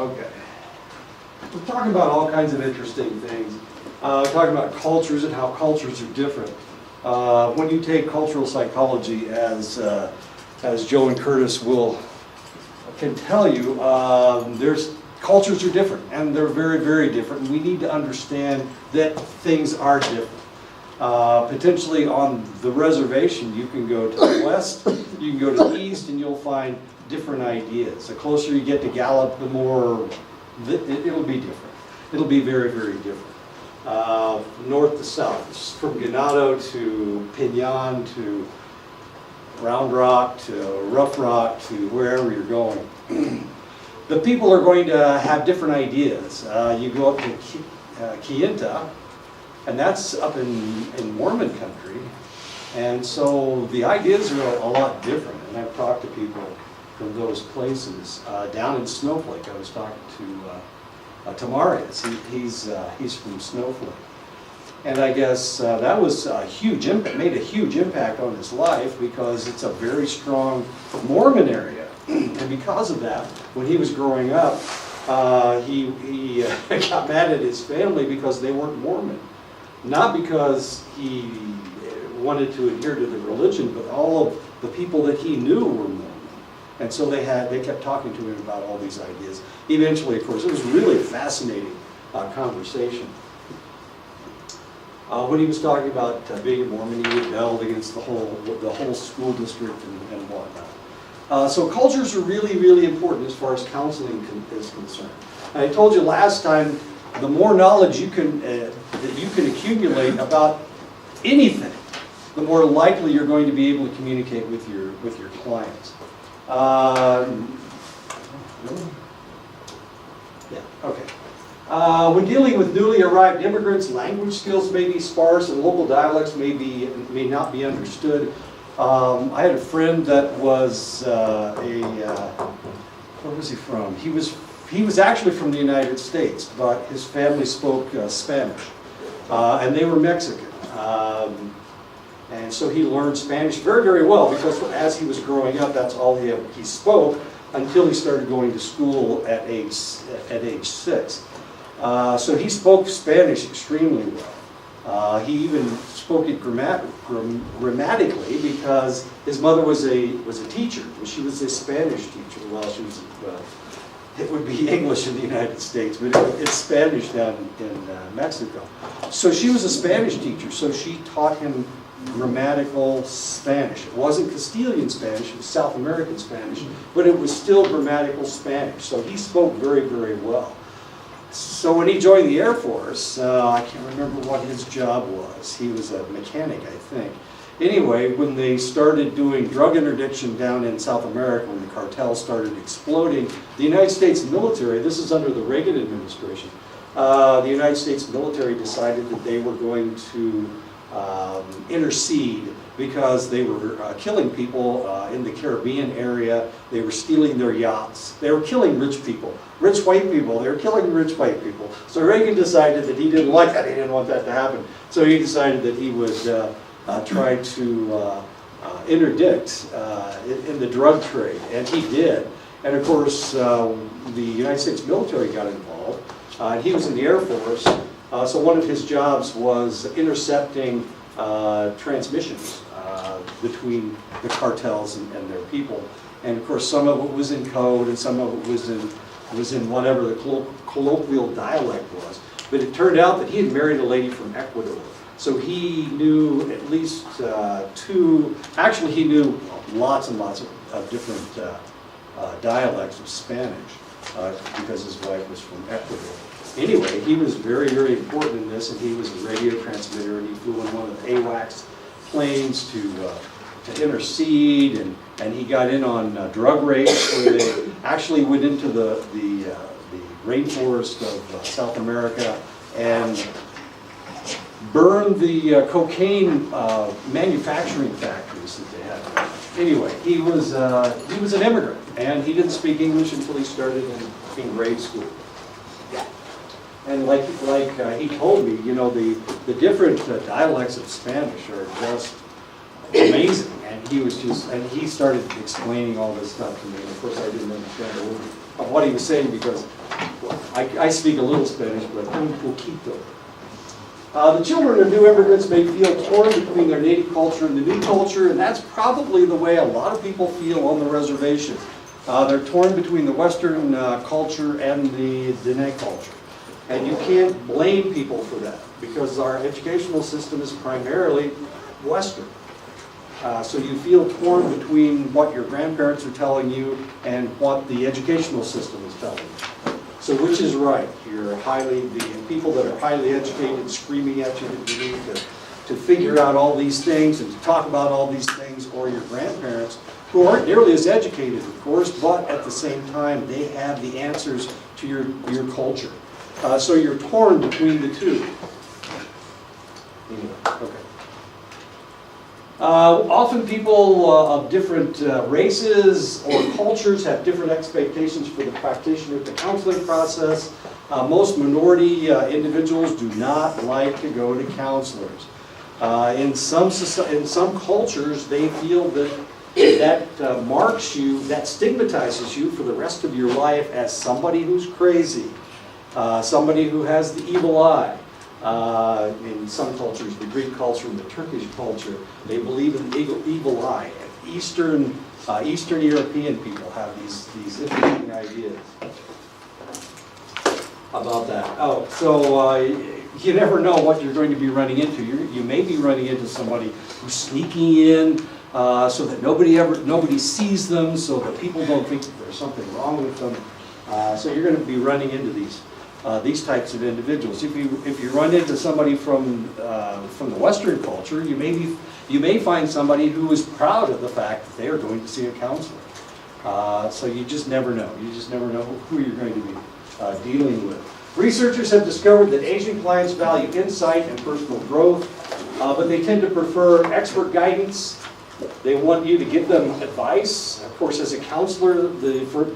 Okay. We're talking about all kinds of interesting things. Talking about cultures and how cultures are different. When you take cultural psychology, as Joe and Curtis can tell you, cultures are different, and they're very, very different. And we need to understand that things are different. Potentially on the reservation, you can go to the west, you can go to the east, and you'll find different ideas. The closer you get to Gallup, the more it'll be different. It'll be very, very different. North to south, from Ganado to Pinon to Round Rock to Rough Rock to wherever you're going. The people are going to have different ideas. You go up to Kayenta, and that's up in Mormon country, and so the ideas are a lot different. And I've talked to people from those places. Down in Snowflake, I was talking to Marius. He's from Snowflake, and I guess that was a huge impact. Made a huge impact on his life because it's a very strong Mormon area, and because of that, when he was growing up, he got mad at his family because they weren't Mormon. Not because he wanted to adhere to the religion, but all of the people that he knew were Mormon. And so they kept talking to him about all these ideas. Eventually, of course, it was really a fascinating conversation. When he was talking about being a Mormon, he rebelled against the whole school district and whatnot. So cultures are really, really important as far as counseling is concerned. And I told you last time, the more knowledge that you can accumulate about anything, the more likely you're going to be able to communicate with your clients. Yeah, okay. When dealing with newly arrived immigrants, language skills may be sparse and local dialects may not be understood. I had a friend that was where was he from? He was actually from the United States, but his family spoke Spanish, and they were Mexican. And so he learned Spanish very, very well because as he was growing up, that's all he spoke until he started going to school at age 6. So he spoke Spanish extremely well. He even spoke it grammatically because his mother was a teacher. She was a Spanish teacher while she was. It would be English in the United States, but it's Spanish down in Mexico. So she was a Spanish teacher, so she taught him grammatical Spanish. It wasn't Castilian Spanish, it was South American Spanish, but it was still grammatical Spanish. So he spoke very, very well. So when he joined the Air Force, I can't remember what his job was. He was a mechanic, I think. Anyway, when they started doing drug interdiction down in South America, when the cartels started exploding, the United States military, this is under the Reagan administration, the United States military decided that they were going to intercede because they were killing people in the Caribbean area. They were stealing their yachts. They were killing rich people. Rich white people. They were killing rich white people. So Reagan decided that he didn't like that. He didn't want that to happen. So he decided that he would try to interdict in the drug trade. And he did. And of course, the United States military got involved. And he was in the Air Force. So one of his jobs was intercepting transmissions between the cartels and their people. And of course, some of it was in code, and some of it was in whatever the colloquial dialect was. But it turned out that he had married a lady from Ecuador. So he knew at least actually he knew lots and lots of different dialects of Spanish because his wife was from Ecuador. Anyway, he was very, very important in this, and he was a radio transmitter, and he flew in one of the AWACS planes to intercede, and he got in on drug raids where they actually went into the rainforest of South America and burned the cocaine manufacturing factories that they had. Anyway, he was an immigrant, and he didn't speak English until he started in grade school. And like he told me, you know, the different dialects of Spanish are just amazing. And he started explaining all this stuff to me. And of course, I didn't understand a word of what he was saying because I speak a little Spanish, but un poquito. The children of new immigrants may feel torn between their native culture and the new culture, and that's probably the way a lot of people feel on the reservation. They're torn between the Western culture and the Diné culture. And you can't blame people for that, because our educational system is primarily Western. So you feel torn between what your grandparents are telling you and what the educational system is telling you. So which is right? The people that are highly educated screaming at you that you need to figure out all these things and to talk about all these things, or your grandparents who aren't nearly as educated, of course, but at the same time they have the answers to your culture. So you're torn between the two. Anyway, okay. Often people of different races or cultures have different expectations for the practitioner of the counseling process. Most minority individuals do not like to go to counselors. In some cultures, they feel that marks you, that stigmatizes you for the rest of your life as somebody who's crazy, somebody who has the evil eye. In some cultures, the Greek culture and the Turkish culture, they believe in the evil eye. Eastern European people have these interesting ideas about that. Oh, so you never know what you're going to be running into. You may be running into somebody who's sneaking in so that nobody sees them, so that people don't think that there's something wrong with them. So you're going to be running into these types of individuals. If you run into somebody from the Western culture, you may find somebody who is proud of the fact that they are going to see a counselor. So you just never know. You just never know who you're going to be dealing with. Researchers have discovered that Asian clients value insight and personal growth, but they tend to prefer expert guidance. They want you to give them advice. Of course, as a counselor,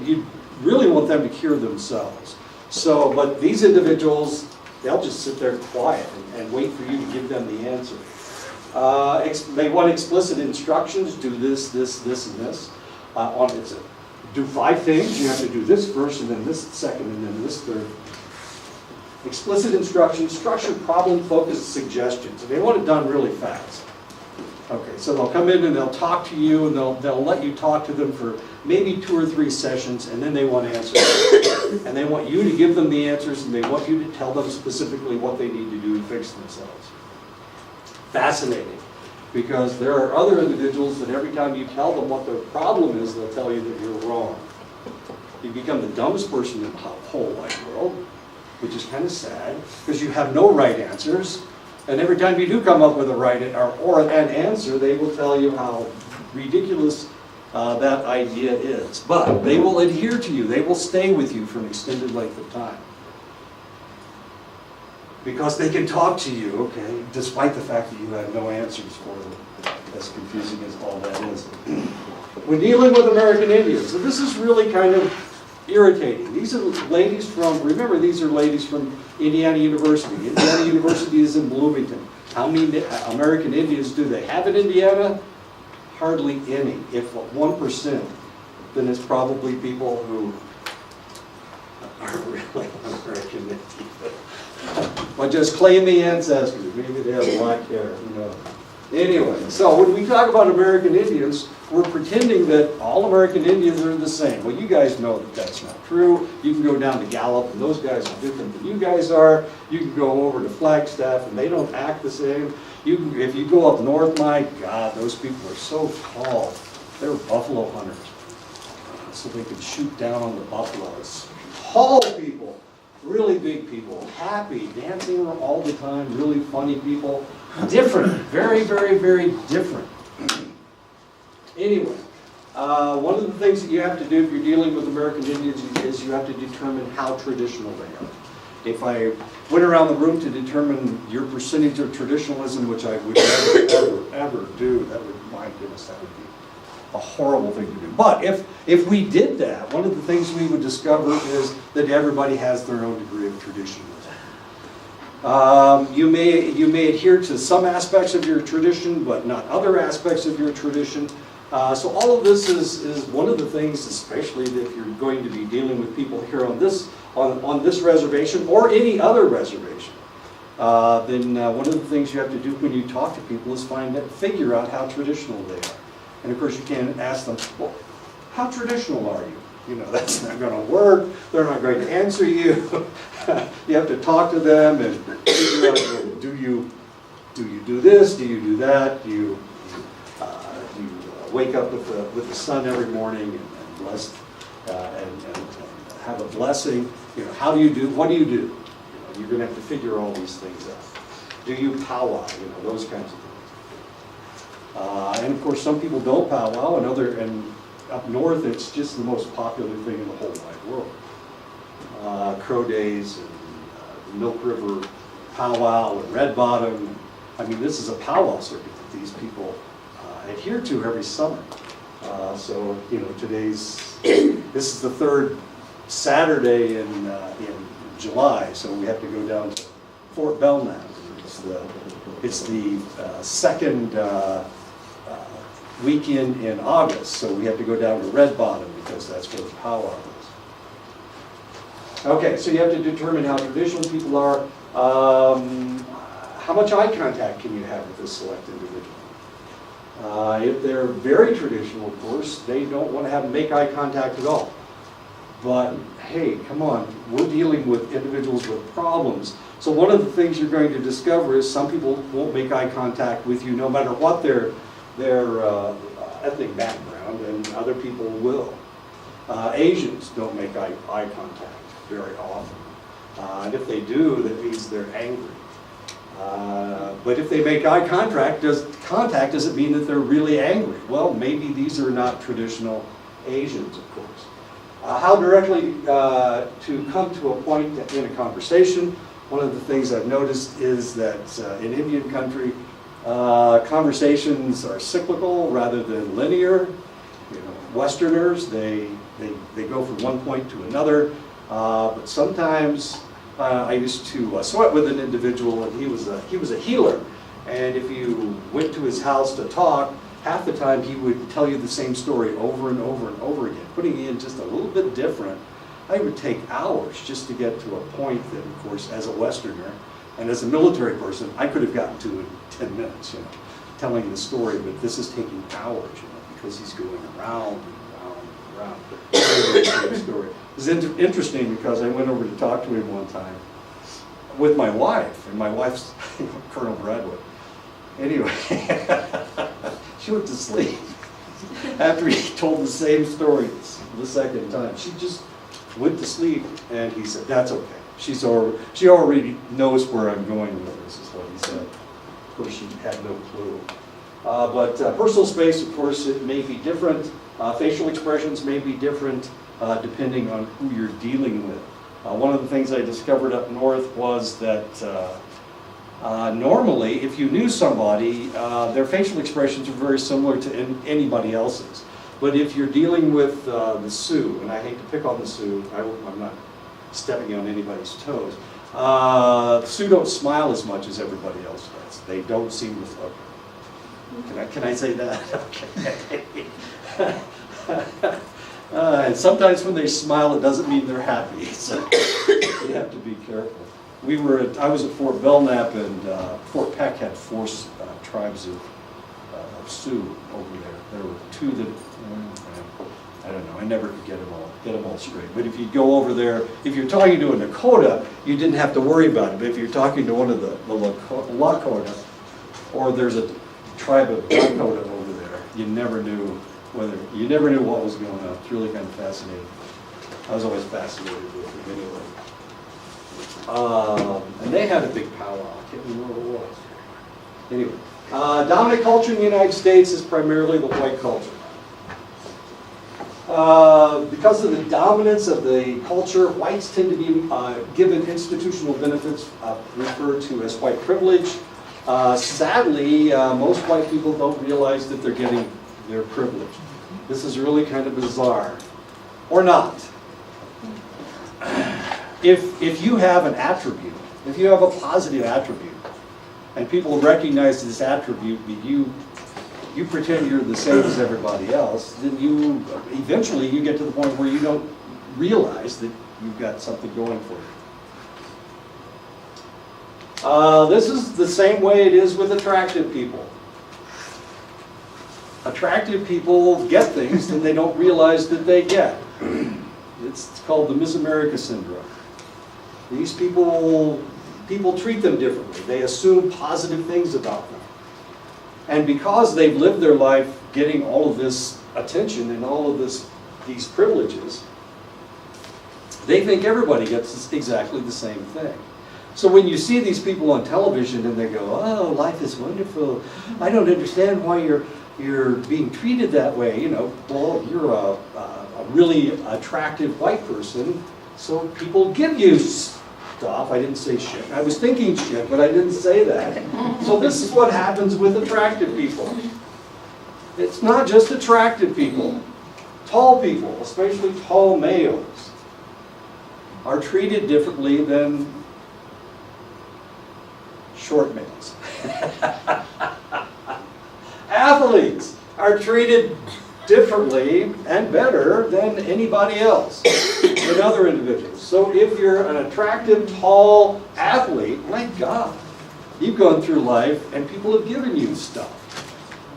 you really want them to cure themselves. So, but these individuals, they'll just sit there quiet and wait for you to give them the answer. They want explicit instructions, do this, this, this, and this. Do 5 things, you have to do this first, and then this second, and then this third. Explicit instructions, structured problem-focused suggestions, and they want it done really fast. Okay, so they'll come in and they'll talk to you, and they'll let you talk to them for maybe 2 or 3 sessions, and then they want answers. And they want you to give them the answers, and they want you to tell them specifically what they need to do to fix themselves. Fascinating, because there are other individuals that every time you tell them what their problem is, they'll tell you that you're wrong. You become the dumbest person in the whole wide world, which is kind of sad, because you have no right answers. And every time you do come up with a right or an answer, they will tell you how ridiculous that idea is. But they will adhere to you. They will stay with you for an extended length of time. Because they can talk to you, okay, despite the fact that you have no answers for them, as confusing as all that is. When dealing with American Indians, so this is really kind of irritating. These are ladies from, remember, these are ladies from Indiana University. Indiana University is in Bloomington. How many American Indians do they have in Indiana? Hardly any. If 1%, then it's probably people who are really American Indians. But just claim the ancestry. Maybe they have black hair, who knows. Anyway, so when we talk about American Indians, we're pretending that all American Indians are the same. Well, you guys know that that's not true. You can go down to Gallup, and those guys are different than you guys are. You can go over to Flagstaff, and they don't act the same. If you go up north, my God, those people are so tall. They're buffalo hunters. So they can shoot down on the buffaloes. Tall people, really big people, happy, dancing all the time, really funny people. Different, very, very, very different. Anyway, one of the things that you have to do if you're dealing with American Indians is you have to determine how traditional they are. If I went around the room to determine your percentage of traditionalism, which I would never, ever do, that would, my goodness, that would be a horrible thing to do. But if we did that, one of the things we would discover is that everybody has their own degree of traditionalism. You may adhere to some aspects of your tradition, but not other aspects of your tradition. So all of this is one of the things, especially if you're going to be dealing with people here on this reservation or any other reservation. Then one of the things you have to do when you talk to people is figure out how traditional they are. And of course you can't ask them, well, how traditional are you? You know, that's not going to work. They're not going to answer you. You have to talk to them and figure out, well, do you do this? Do you do that? Do you wake up with the sun every morning and bless and have a blessing? You know, how do you do? What do you do? You know, you're going to have to figure all these things out. Do you powwow? You know, those kinds of things. And of course, some people don't powwow, and up north, it's just the most popular thing in the whole wide world. Crow Days and Milk River Powwow and Red Bottom. I mean, this is a powwow circuit that these people adhere to every summer. So, you know, this is the third Saturday in July, so we have to go down to Fort Belknap. It's the second weekend in August, so we have to go down to Red Bottom because that's where the powwow is. Okay, so you have to determine how traditional people are. How much eye contact can you have with this select individual? If they're very traditional, of course, they don't want to make eye contact at all. But hey, come on, we're dealing with individuals with problems. So one of the things you're going to discover is some people won't make eye contact with you no matter what their ethnic background, and other people will. Asians don't make eye contact very often. And if they do, that means they're angry. But if they make eye contact, doesn't mean that they're really angry. Well, maybe these are not traditional Asians, of course. How directly to come to a point in a conversation. One of the things I've noticed is that in Indian country, conversations are cyclical rather than linear. You know, Westerners, they go from one point to another. But sometimes I used to sweat with an individual, and he was a healer. And if you went to his house to talk, half the time he would tell you the same story over and over and over again, putting it in just a little bit different. It would take hours just to get to a point that, of course, as a Westerner and as a military person, I could have gotten to in 10 minutes, you know, telling the story. But this is taking hours, you know, because he's going around and around and around. The same story. It was interesting because I went over to talk to him one time with my wife, and my wife's Colonel Bradwood. Anyway, she went to sleep after he told the same story the second time. She just went to sleep, and he said, "That's okay. She already knows where I'm going with this," is what he said. Of course, she had no clue. But personal space, of course, it may be different. Facial expressions may be different depending on who you're dealing with. One of the things I discovered up north was that normally, if you knew somebody, their facial expressions are very similar to anybody else's. But if you're dealing with the Sioux, and I hate to pick on the Sioux, I'm not stepping on anybody's toes, the Sioux don't smile as much as everybody else does. They don't seem to focus. Can I say that? Okay. And sometimes when they smile, it doesn't mean they're happy. So you have to be careful. I was at Fort Belknap, and Fort Peck had 4 tribes of Sioux over there. There were 2 that, I don't know, I never could get them all straight. But if you go over there, if you're talking to a Nakota, you didn't have to worry about it. But if you're talking to one of the Lakota, or there's a tribe of Dakota over there, you never knew what was going on. It's really kind of fascinating. I was always fascinated with them anyway. And they had a big powwow. I can't remember what it was. Anyway, dominant culture in the United States is primarily the white culture. Because of the dominance of the culture, whites tend to be given institutional benefits referred to as white privilege. Sadly, most white people don't realize that they're getting their privilege. This is really kind of bizarre. Or not. If you have an attribute, if you have a positive attribute, and people recognize this attribute, but you pretend you're the same as everybody else, then you, eventually you get to the point where you don't realize that you've got something going for you. This is the same way it is with attractive people. Attractive people get things that they don't realize that they get. It's called the Miss America syndrome. These people treat them differently. They assume positive things about them. And because they've lived their life getting all of this attention and all of these privileges, they think everybody gets exactly the same thing. So when you see these people on television and they go, oh, life is wonderful, I don't understand why you're being treated that way. You know, well, you're a really attractive white person, so people give you stuff. I didn't say shit. I was thinking shit, but I didn't say that. So this is what happens with attractive people. It's not just attractive people. Tall people, especially tall males, are treated differently than short males. Athletes are treated differently and better than anybody else, than other individuals. So if you're an attractive, tall athlete, my God, you've gone through life and people have given you stuff.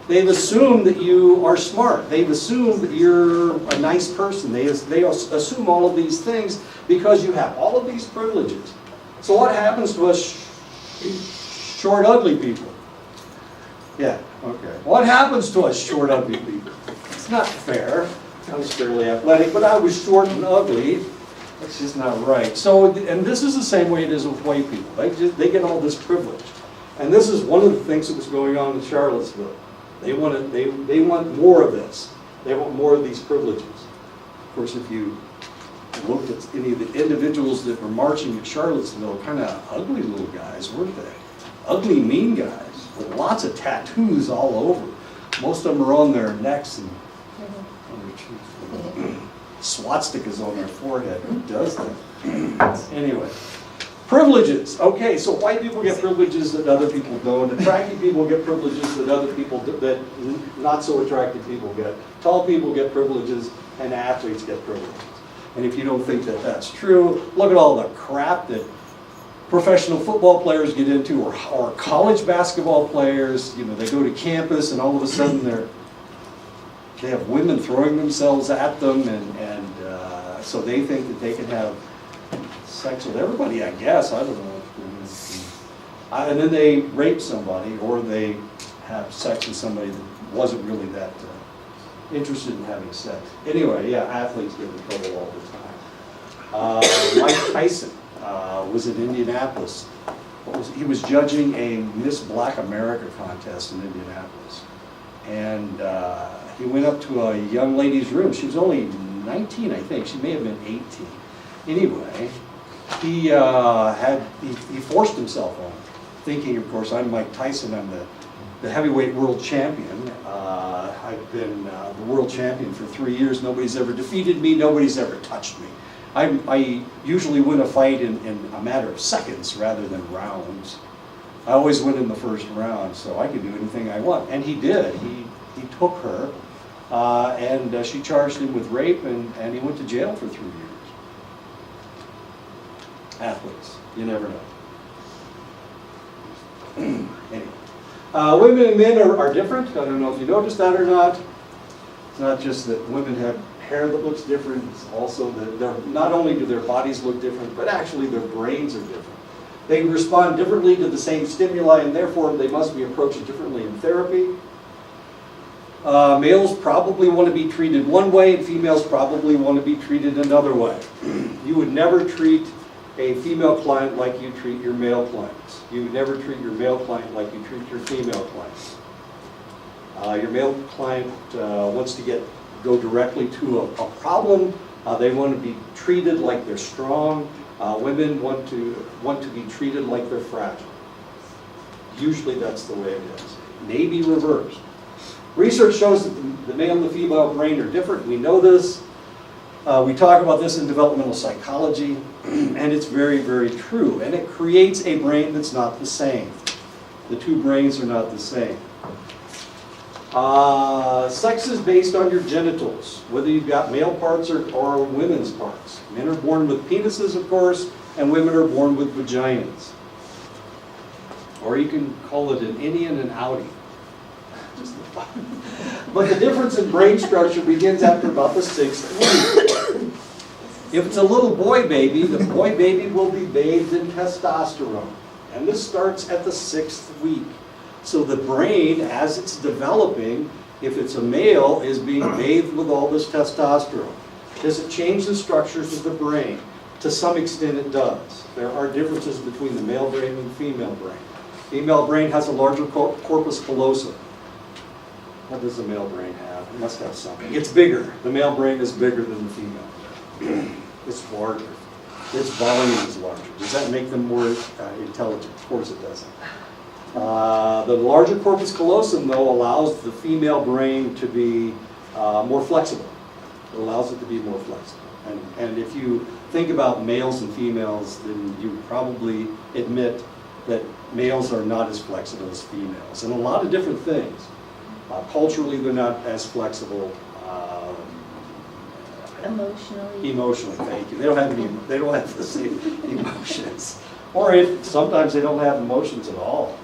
They've assumed that you are smart. They've assumed that you're a nice person. They assume all of these things because you have all of these privileges. So what happens to us short, ugly people? Yeah, okay. What happens to us short, ugly people? It's not fair. I was fairly athletic, but I was short and ugly. That's just not right. So, and this is the same way it is with white people. They get all this privilege. And this is one of the things that was going on in Charlottesville. They want more of this. They want more of these privileges. Of course, if you looked at any of the individuals that were marching at Charlottesville, kind of ugly little guys, weren't they? Ugly, mean guys with lots of tattoos all over. Most of them are on their necks and on their cheeks. Swastikas on their forehead. Who does that? Anyway. Privileges. Okay, so white people get privileges that other people don't. Attractive people get privileges that other people that not so attractive people get. Tall people get privileges, and athletes get privileges. And if you don't think that that's true, look at all the crap that professional football players get into, or college basketball players. You know, they go to campus, and all of a sudden they have women throwing themselves at them, and so they think that they can have sex with everybody, I guess. I don't know. And then they rape somebody, or they have sex with somebody that wasn't really that interested in having sex. Anyway, yeah, athletes get in trouble all the time. Mike Tyson was in Indianapolis. He was judging a Miss Black America contest in Indianapolis. And he went up to a young lady's room. She was only 19, I think. She may have been 18. Anyway, he forced himself on her, thinking, of course, I'm Mike Tyson, I'm the heavyweight world champion. I've been the world champion for 3 years. Nobody's ever defeated me. Nobody's ever touched me. I usually win a fight in a matter of seconds rather than rounds. I always win in the first round, so I can do anything I want. And he did. He took her, and she charged him with rape, and he went to jail for 3 years. Athletes, you never know. Anyway, women and men are different. I don't know if you noticed that or not. It's not just that women have hair that looks different. It's also that not only do their bodies look different, but actually their brains are different. They respond differently to the same stimuli, and therefore they must be approached differently in therapy. Males probably want to be treated one way, and females probably want to be treated another way. You would never treat a female client like you treat your male clients. You would never treat your male client like you treat your female clients. Your male client wants to go directly to a problem. They want to be treated like they're strong. Women want to be treated like they're fragile. Usually that's the way it is. Maybe reversed. Research shows that the male and the female brain are different. We know this. We talk about this in developmental psychology, and it's very, very true. And it creates a brain that's not the same. The two brains are not the same. Sex is based on your genitals, whether you've got male parts or women's parts. Men are born with penises, of course, and women are born with vaginas. Or you can call it an innie and an outie. Just the fun. But the difference in brain structure begins after about the 6th week. If it's a little boy baby, the boy baby will be bathed in testosterone. And this starts at the 6th week. So the brain, as it's developing, if it's a male, is being bathed with all this testosterone. Does it change the structures of the brain? To some extent it does. There are differences between the male brain and the female brain. Female brain has a larger corpus callosum. What does the male brain have? It must have something. It's bigger. The male brain is bigger than the female brain. It's larger. Its volume is larger. Does that make them more intelligent? Of course it doesn't. The larger corpus callosum, though, allows the female brain to be more flexible. It allows it to be more flexible. And if you think about males and females, then you probably admit that males are not as flexible as females. And a lot of different things. Culturally, they're not as flexible. Emotionally, thank you. They don't have the same emotions. Or sometimes they don't have emotions at all.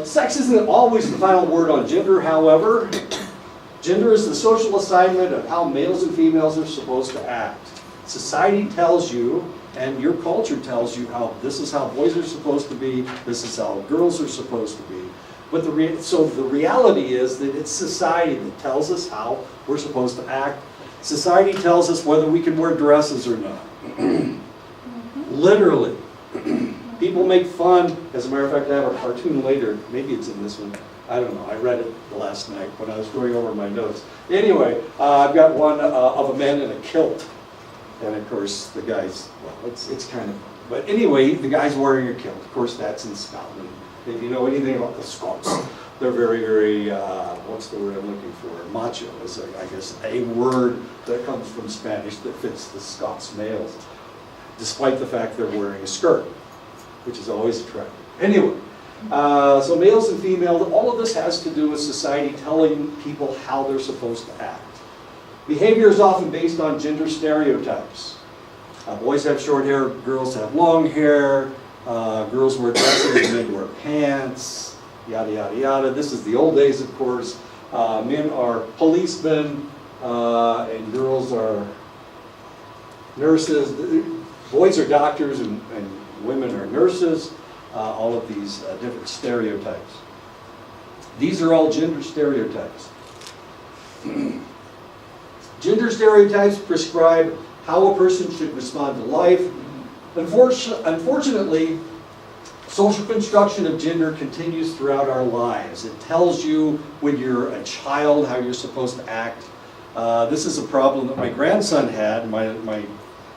Sex isn't always the final word on gender, however. Gender is the social assignment of how males and females are supposed to act. Society tells you, and your culture tells you, how this is how boys are supposed to be, this is how girls are supposed to be. But so the reality is that it's society that tells us how we're supposed to act. Society tells us whether we can wear dresses or not. Literally. People make fun. As a matter of fact, I have a cartoon later. Maybe it's in this one. I don't know. I read it last night when I was going over my notes. Anyway, I've got one of a man in a kilt. And of course, the guy's, well, it's kind of, but anyway, the guy's wearing a kilt. Of course, that's in Scotland. If you know anything about the Scots, they're very, very, what's the word I'm looking for? Macho is, I guess, a word that comes from Spanish that fits the Scots males, despite the fact they're wearing a skirt, which is always attractive. Anyway, so males and females, all of this has to do with society telling people how they're supposed to act. Behavior is often based on gender stereotypes. Boys have short hair, girls have long hair, girls wear dresses, men wear pants, yada, yada, yada. This is the old days, of course. Men are policemen, and girls are nurses. Boys are doctors, and women are nurses. All of these different stereotypes. These are all gender stereotypes. Gender stereotypes prescribe how a person should respond to life. Unfortunately, social construction of gender continues throughout our lives. It tells you when you're a child how you're supposed to act. This is a problem that my grandson had, my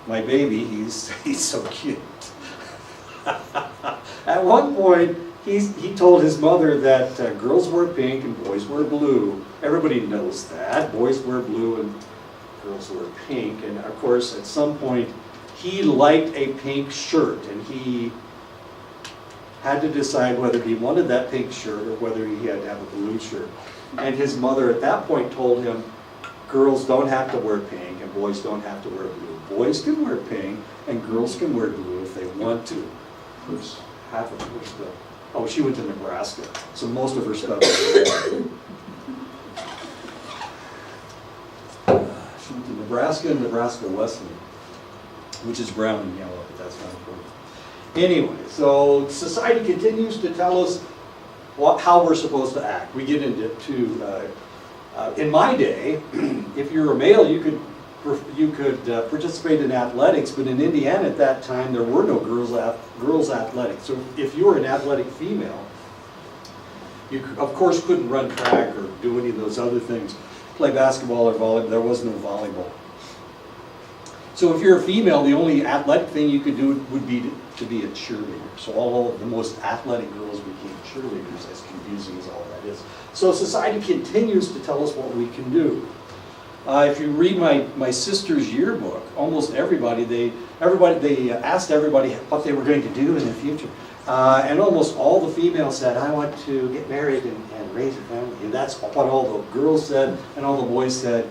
baby. He's so cute. At one point, he told his mother that girls wear pink and boys wear blue. Everybody knows that. Boys wear blue and girls wear pink. And of course, at some point, he liked a pink shirt, and he had to decide whether he wanted that pink shirt or whether he had to have a blue shirt. And his mother at that point told him, girls don't have to wear pink and boys don't have to wear blue. Boys can wear pink and girls can wear blue if they want to. Who's half of her stuff? Oh, she went to Nebraska, so most of her stuff is she went to Nebraska and Nebraska Wesleyan, which is brown and yellow, but that's not important. Anyway, so society continues to tell us how we're supposed to act. We get into, in my day, if you're a male, you could participate in athletics, but in Indiana at that time, there were no girls athletics. So if you were an athletic female, you of course couldn't run track or do any of those other things, play basketball or volleyball. There was no volleyball. So if you're a female, the only athletic thing you could do would be to be a cheerleader. So all of the most athletic girls became cheerleaders, as confusing as all that is. So society continues to tell us what we can do. If you read my sister's yearbook, almost everybody, they asked everybody what they were going to do in the future. And almost all the females said, I want to get married and raise a family. And that's what all the girls said, and all the boys said,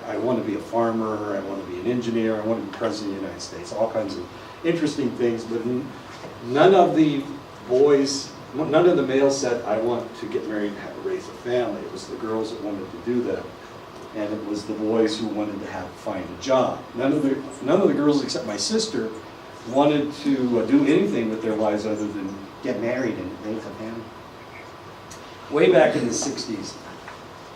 I want to be a farmer, I want to be an engineer, I want to be president of the United States, all kinds of interesting things. But none of the boys, none of the males said, I want to get married and raise a family. It was the girls that wanted to do that. And it was the boys who wanted to find a job. None of the girls except my sister wanted to do anything with their lives other than get married and raise a family. Way back in the 60s,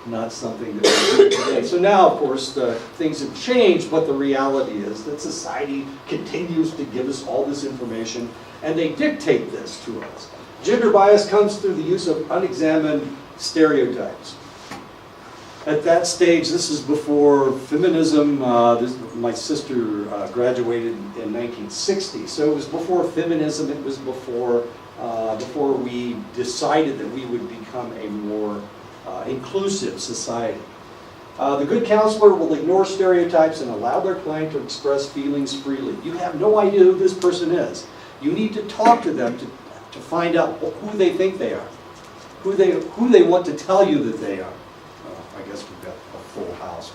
not something that we do today. So now, of course, things have changed, but the reality is that society continues to give us all this information, and they dictate this to us. Gender bias comes through the use of unexamined stereotypes. At that stage, this is before feminism. My sister graduated in 1960, so it was before feminism. It was before we decided that we would become a more inclusive society. The good counselor will ignore stereotypes and allow their client to express feelings freely. You have no idea who this person is. You need to talk to them to find out who they think they are, who they want to tell you that they are. I guess we've got a full house.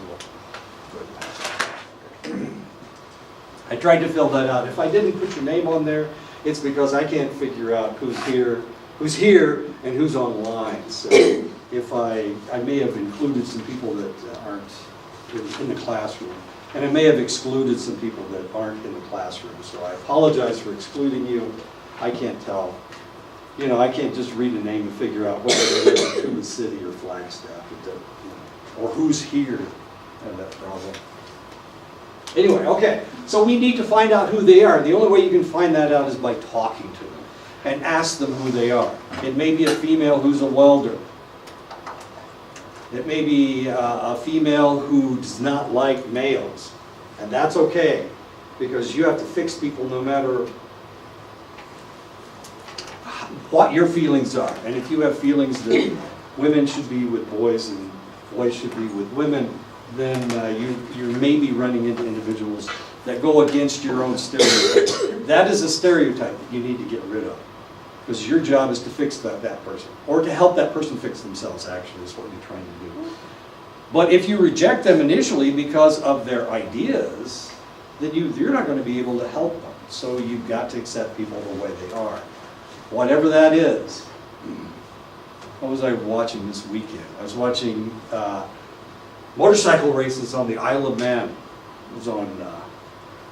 I tried to fill that out. If I didn't put your name on there, it's because I can't figure out who's here, and who's online. So if I may have included some people that aren't in the classroom, and I may have excluded some people that aren't in the classroom. So I apologize for excluding you. I can't tell. You know, I can't just read a name and figure out whether they're in Tuba City or Flagstaff. Or who's here, and that problem. Anyway, okay, so we need to find out who they are. The only way you can find that out is by talking to them and ask them who they are. It may be a female who's a welder. It may be a female who does not like males, and that's okay, because you have to fix people no matter what your feelings are. And if you have feelings that women should be with boys and boys should be with women, then you may be running into individuals that go against your own stereotype. That is a stereotype that you need to get rid of, because your job is to fix that person, or to help that person fix themselves, actually, is what you're trying to do. But if you reject them initially because of their ideas, then you're not going to be able to help them. So you've got to accept people the way they are, whatever that is. What was I watching this weekend? I was watching motorcycle races on the Isle of Man. It was on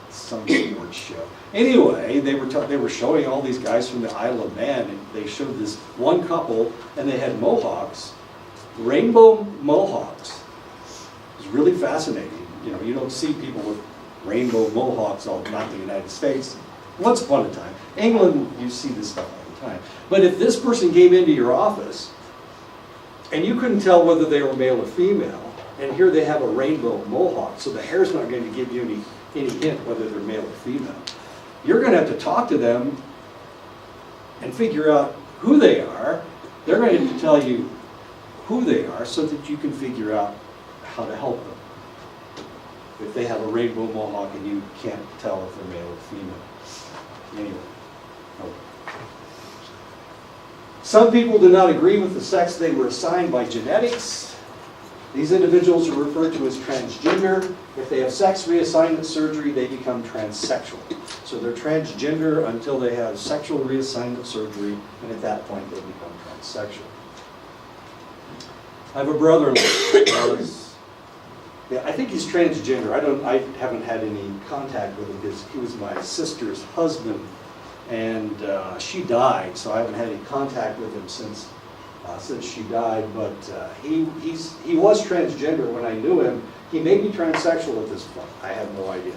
some sports show. Anyway, they were showing all these guys from the Isle of Man, and they showed this one couple, and they had mohawks, rainbow mohawks. It was really fascinating. You know, you don't see people with rainbow mohawks all not in the United States. Once upon a time, England, you see this stuff all the time. But if this person came into your office and you couldn't tell whether they were male or female, and here they have a rainbow mohawk, so the hair's not going to give you any hint whether they're male or female. You're going to have to talk to them and figure out who they are. They're going to have to tell you who they are so that you can figure out how to help them. If they have a rainbow mohawk and you can't tell if they're male or female. Anyway. Okay. Some people do not agree with the sex they were assigned by genetics. These individuals are referred to as transgender. If they have sex reassignment surgery, they become transsexual. So they're transgender until they have sexual reassignment surgery, and at that point they become transsexual. I have a brother-in-law. I think he's transgender. I haven't had any contact with him because he was my sister's husband, and she died, so I haven't had any contact with him since she died. But he was transgender when I knew him. He may be transsexual at this point. I have no idea.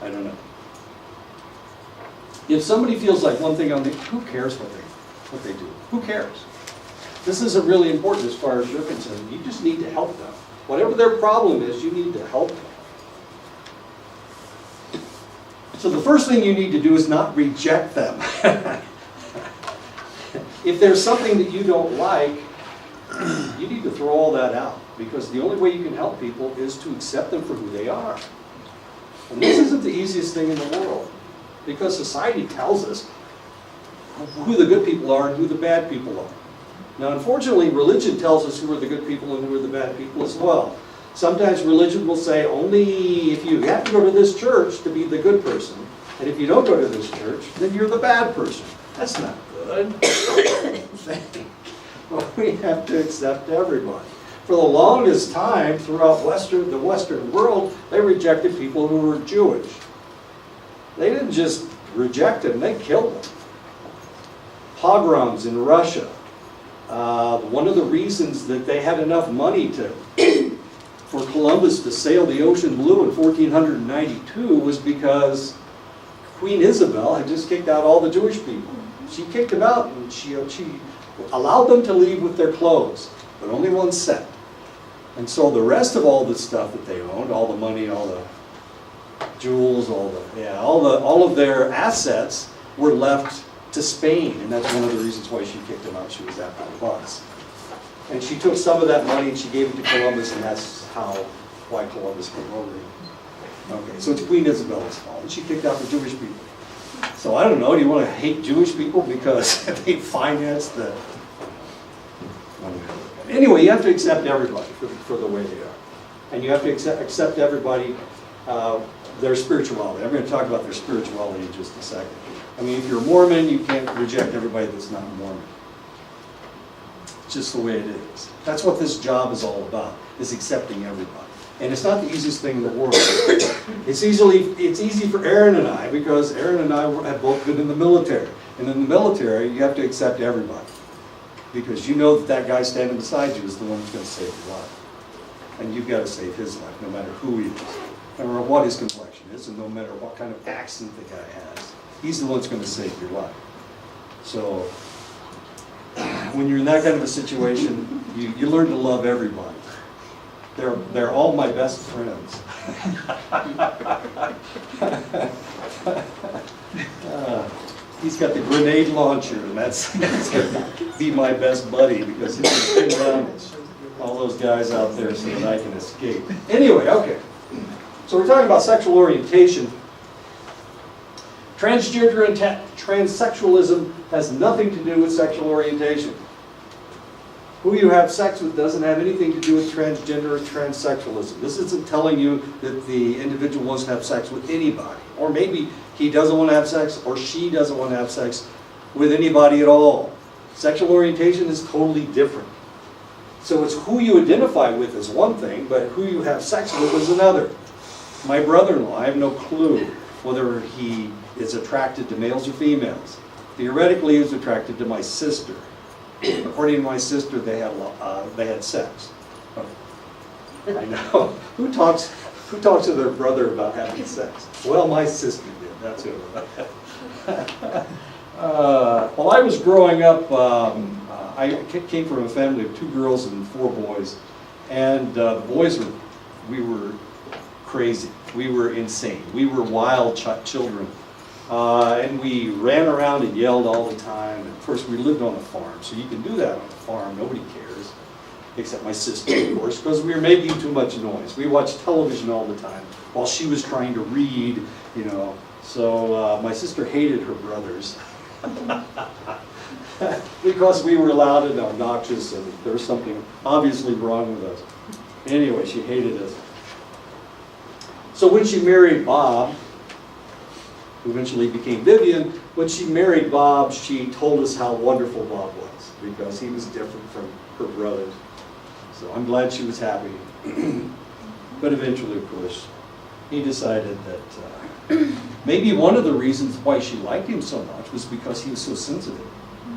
I don't know. If somebody feels like one thing on the, who cares what they do? Who cares? This isn't really important as far as you're concerned. You just need to help them. Whatever their problem is, you need to help them. So the first thing you need to do is not reject them. If there's something that you don't like, you need to throw all that out, because the only way you can help people is to accept them for who they are. And this isn't the easiest thing in the world, because society tells us who the good people are and who the bad people are. Now, unfortunately, religion tells us who are the good people and who are the bad people as well. Sometimes religion will say, only if you have to go to this church to be the good person, and if you don't go to this church, then you're the bad person. That's not good. Well, we have to accept everybody. For the longest time, throughout the Western world, they rejected people who were Jewish. They didn't just reject them, they killed them. Pogroms in Russia. One of the reasons that they had enough money for Columbus to sail the ocean blue in 1492 was because Queen Isabel had just kicked out all the Jewish people. She kicked them out and she allowed them to leave with their clothes, but only one set. And so the rest of all the stuff that they owned, all the money, all the jewels, all of their assets were left to Spain, and that's one of the reasons why she kicked them out. She was after the bucks. And she took some of that money and she gave it to Columbus, and that's why Columbus came over here. Okay, so it's Queen Isabel's fault, and she kicked out the Jewish people. So I don't know, do you want to hate Jewish people because they financed the... Anyway, you have to accept everybody for the way they are. And you have to accept everybody, their spirituality. I'm going to talk about their spirituality in just a second. I mean, if you're a Mormon, you can't reject everybody that's not Mormon. It's just the way it is. That's what this job is all about, is accepting everybody. And it's not the easiest thing in the world. It's easy for Aaron and I, because Aaron and I have both been in the military. And in the military, you have to accept everybody. Because you know that guy standing beside you is the one who's going to save your life. And you've got to save his life, no matter who he is. No matter what his complexion is, and no matter what kind of accent the guy has. He's the one that's going to save your life. So, when you're in that kind of a situation, you learn to love everybody. They're all my best friends. He's got the grenade launcher, and that's going to be my best buddy, because he can pin down all those guys out there so that I can escape. Anyway, okay. So we're talking about sexual orientation. Transgender and transsexualism has nothing to do with sexual orientation. Who you have sex with doesn't have anything to do with transgender or transsexualism. This isn't telling you that the individual wants to have sex with anybody. Or maybe he doesn't want to have sex, or she doesn't want to have sex with anybody at all. Sexual orientation is totally different. So it's who you identify with is one thing, but who you have sex with is another. My brother-in-law, I have no clue whether he is attracted to males or females. Theoretically, he was attracted to my sister. According to my sister, they had sex. I know. Who talks to their brother about having sex? Well, my sister did. That's who. While I was growing up, I came from a family of 2 girls and 4 boys, and the boys we were crazy. We were insane. We were wild children. And we ran around and yelled all the time. And of course, we lived on a farm, so you can do that on a farm. Nobody cares, except my sister, of course, because we were making too much noise. We watched television all the time while she was trying to read, you know. So my sister hated her brothers because we were loud and obnoxious, and there was something obviously wrong with us. Anyway, she hated us. So when she married Bob, who eventually became Vivian, when she married Bob, she told us how wonderful Bob was, because he was different from her brothers. So I'm glad she was happy. But eventually, of course, he decided that maybe one of the reasons why she liked him so much was because he was so sensitive.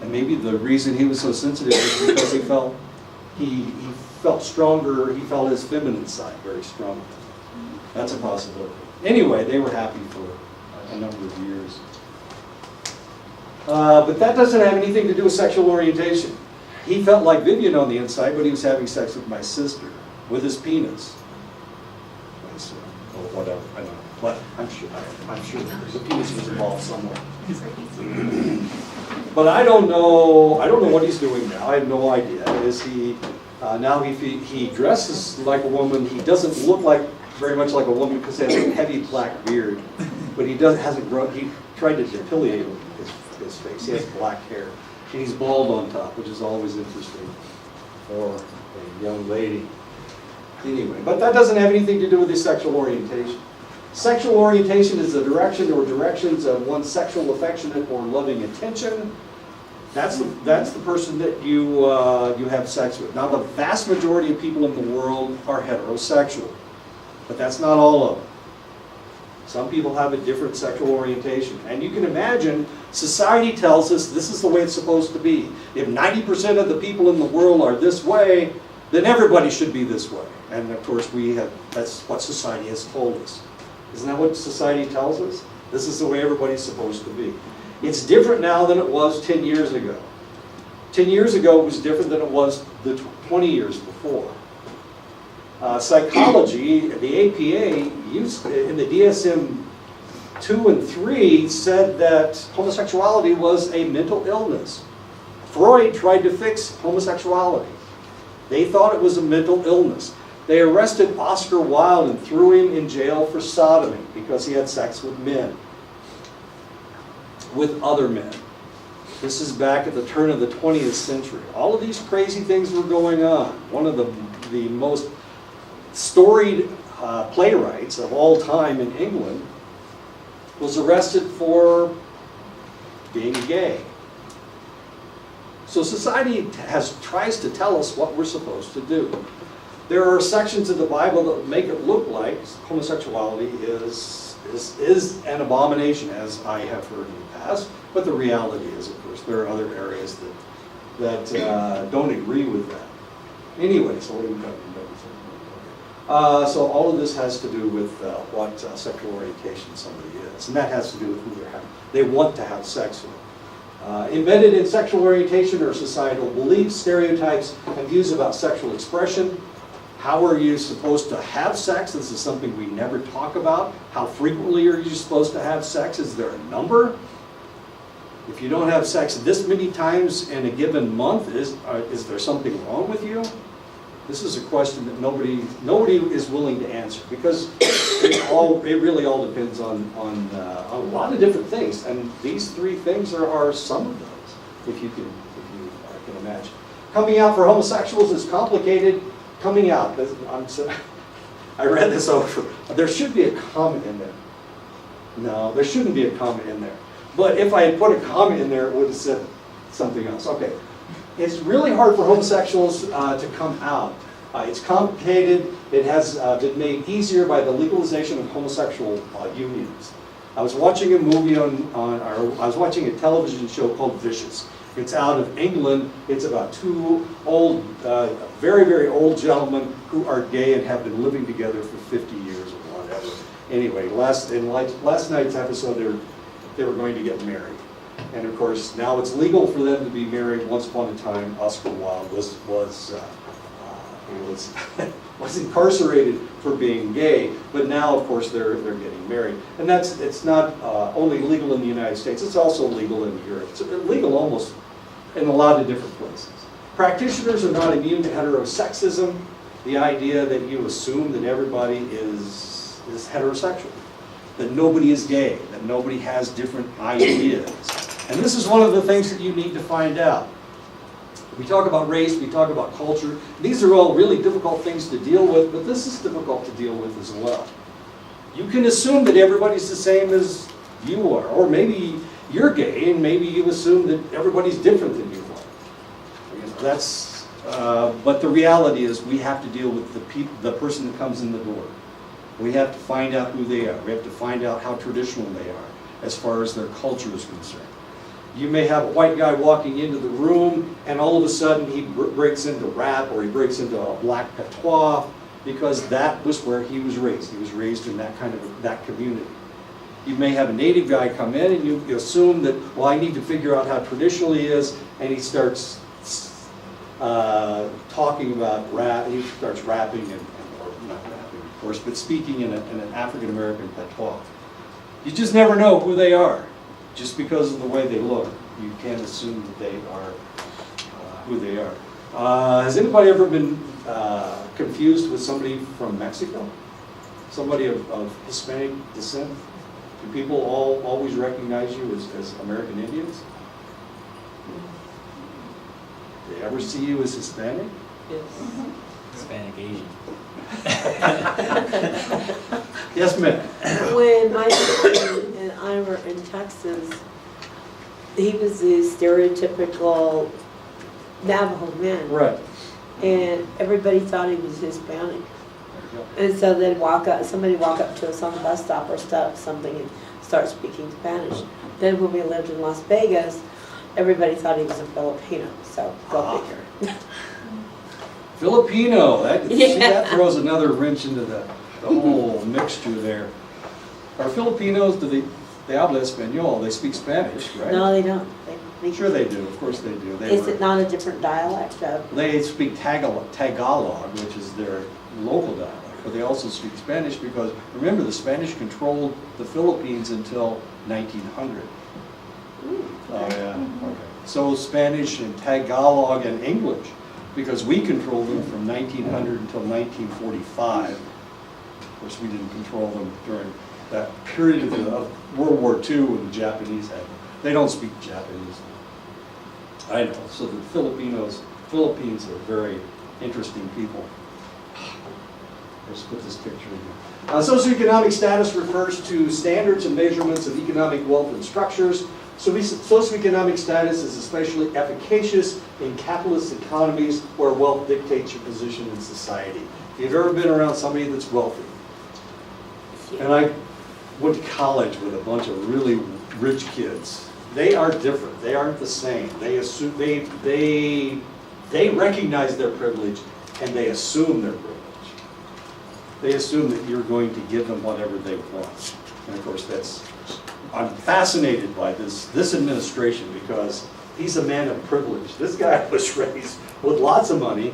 And maybe the reason he was so sensitive was because he felt stronger, he felt his feminine side very strongly. That's a possibility. Anyway, they were happy for a number of years. But that doesn't have anything to do with sexual orientation. He felt like Vivian on the inside, but he was having sex with my sister, with his penis. Or whatever, I don't know. But I'm sure the penis was involved somewhere. But I don't know what he's doing now. I have no idea. Is he, now he dresses like a woman. He doesn't look very much like a woman because he has a heavy black beard. But he hasn't grown. He tried to depilate his his face. He has black hair. And he's bald on top, which is always interesting for a young lady. Anyway, but that doesn't have anything to do with his sexual orientation. Sexual orientation is the direction or directions of one's sexual affectionate or loving attention. That's the person that you have sex with. Now, the vast majority of people in the world are heterosexual, but that's not all of them. Some people have a different sexual orientation. And you can imagine, society tells us this is the way it's supposed to be. If 90% of the people in the world are this way, then everybody should be this way. And of course, that's what society has told us. Isn't that what society tells us? This is the way everybody's supposed to be. It's different now than it was 10 years ago. 10 years ago, it was different than it was the 20 years before. Psychology, the APA, used in the DSM-2 and 3 said that homosexuality was a mental illness. Freud tried to fix homosexuality. They thought it was a mental illness. They arrested Oscar Wilde and threw him in jail for sodomy because he had sex with men, with other men. This is back at the turn of the 20th century. All of these crazy things were going on. One of the most storied playwrights of all time in England was arrested for being gay. So society tries to tell us what we're supposed to do. There are sections of the Bible that make it look like homosexuality is an abomination, as I have heard in the past. But the reality is, of course, there are other areas that don't agree with that. Anyway, so what are we talking about? So all of this has to do with what sexual orientation somebody is, and that has to do with who they want to have sex with. Embedded in sexual orientation are societal beliefs, stereotypes, and views about sexual expression. How are you supposed to have sex? This is something we never talk about. How frequently are you supposed to have sex? Is there a number? If you don't have sex this many times in a given month, is there something wrong with you? This is a question that nobody is willing to answer, because it really all depends on a lot of different things, and these three things are some of those, if you can imagine. Coming out for homosexuals is complicated. Coming out, I read this over. There should be a comment in there. No, there shouldn't be a comment in there. But if I had put a comment in there, it would have said something else. Okay. It's really hard for homosexuals to come out. It's complicated. It has been made easier by the legalization of homosexual unions. I was watching a movie I was watching a television show called Vicious. It's out of England. It's about two old, very, very old gentlemen who are gay and have been living together for 50 years or whatever. Anyway, last night's episode, they were going to get married. And of course, now it's legal for them to be married. Once upon a time, Oscar Wilde was incarcerated for being gay, but now, of course, they're getting married. And it's not only legal in the United States, it's also legal in Europe. It's legal almost in a lot of different places. Practitioners are not immune to heterosexism, the idea that you assume that everybody is heterosexual, that nobody is gay, that nobody has different ideas. And this is one of the things that you need to find out. We talk about race, we talk about culture. These are all really difficult things to deal with, but this is difficult to deal with as well. You can assume that everybody's the same as you are, or maybe you're gay and maybe you assume that everybody's different than you are. But the reality is we have to deal with the person that comes in the door. We have to find out who they are. We have to find out how traditional they are as far as their culture is concerned. You may have a white guy walking into the room and all of a sudden he breaks into rap or he breaks into a black patois because that was where he was raised. He was raised in that community. You may have a native guy come in and you assume that, well, I need to figure out how traditional he is, and he starts talking about rap. He starts rapping, or not rapping, of course, but speaking in an African-American patois. You just never know who they are. Just because of the way they look, you can't assume that they are who they are. Has anybody ever been confused with somebody from Mexico? Somebody of Hispanic descent? Do people always recognize you as American Indians? Do they ever see you as Hispanic? Yes. Hispanic Asian. Yes, ma'am. When my husband and I were in Texas, he was the stereotypical Navajo man. Right. And everybody thought he was Hispanic. And so they'd somebody walk up to us on the bus stop or something and start speaking Spanish. Then when we lived in Las Vegas, everybody thought he was a Filipino, so go figure. Filipino, see, Yeah. that throws another wrench into the whole mixture there. Are Filipinos, they habla Espanol, they speak Spanish, right? No, they don't. Sure they do, of course they do. Is it not a different dialect of? They speak Tagalog, which is their local dialect, but they also speak Spanish because, remember, the Spanish controlled the Philippines until 1900. Oh, yeah, okay. So Spanish and Tagalog and English, because we controlled them from 1900 until 1945. Of course, we didn't control them during that period of World War II when the Japanese had them. They don't speak Japanese. I know, so the Philippines are very interesting people. Let's put this picture in here. Socioeconomic status refers to standards and measurements of economic wealth and structures. So socioeconomic status is especially efficacious in capitalist economies where wealth dictates your position in society. If you've ever been around somebody that's wealthy, and I went to college with a bunch of really rich kids, they are different. They aren't the same. They assume they recognize their privilege and they assume their privilege. They assume that you're going to give them whatever they want. And of course, I'm fascinated by this administration because he's a man of privilege. This guy was raised with lots of money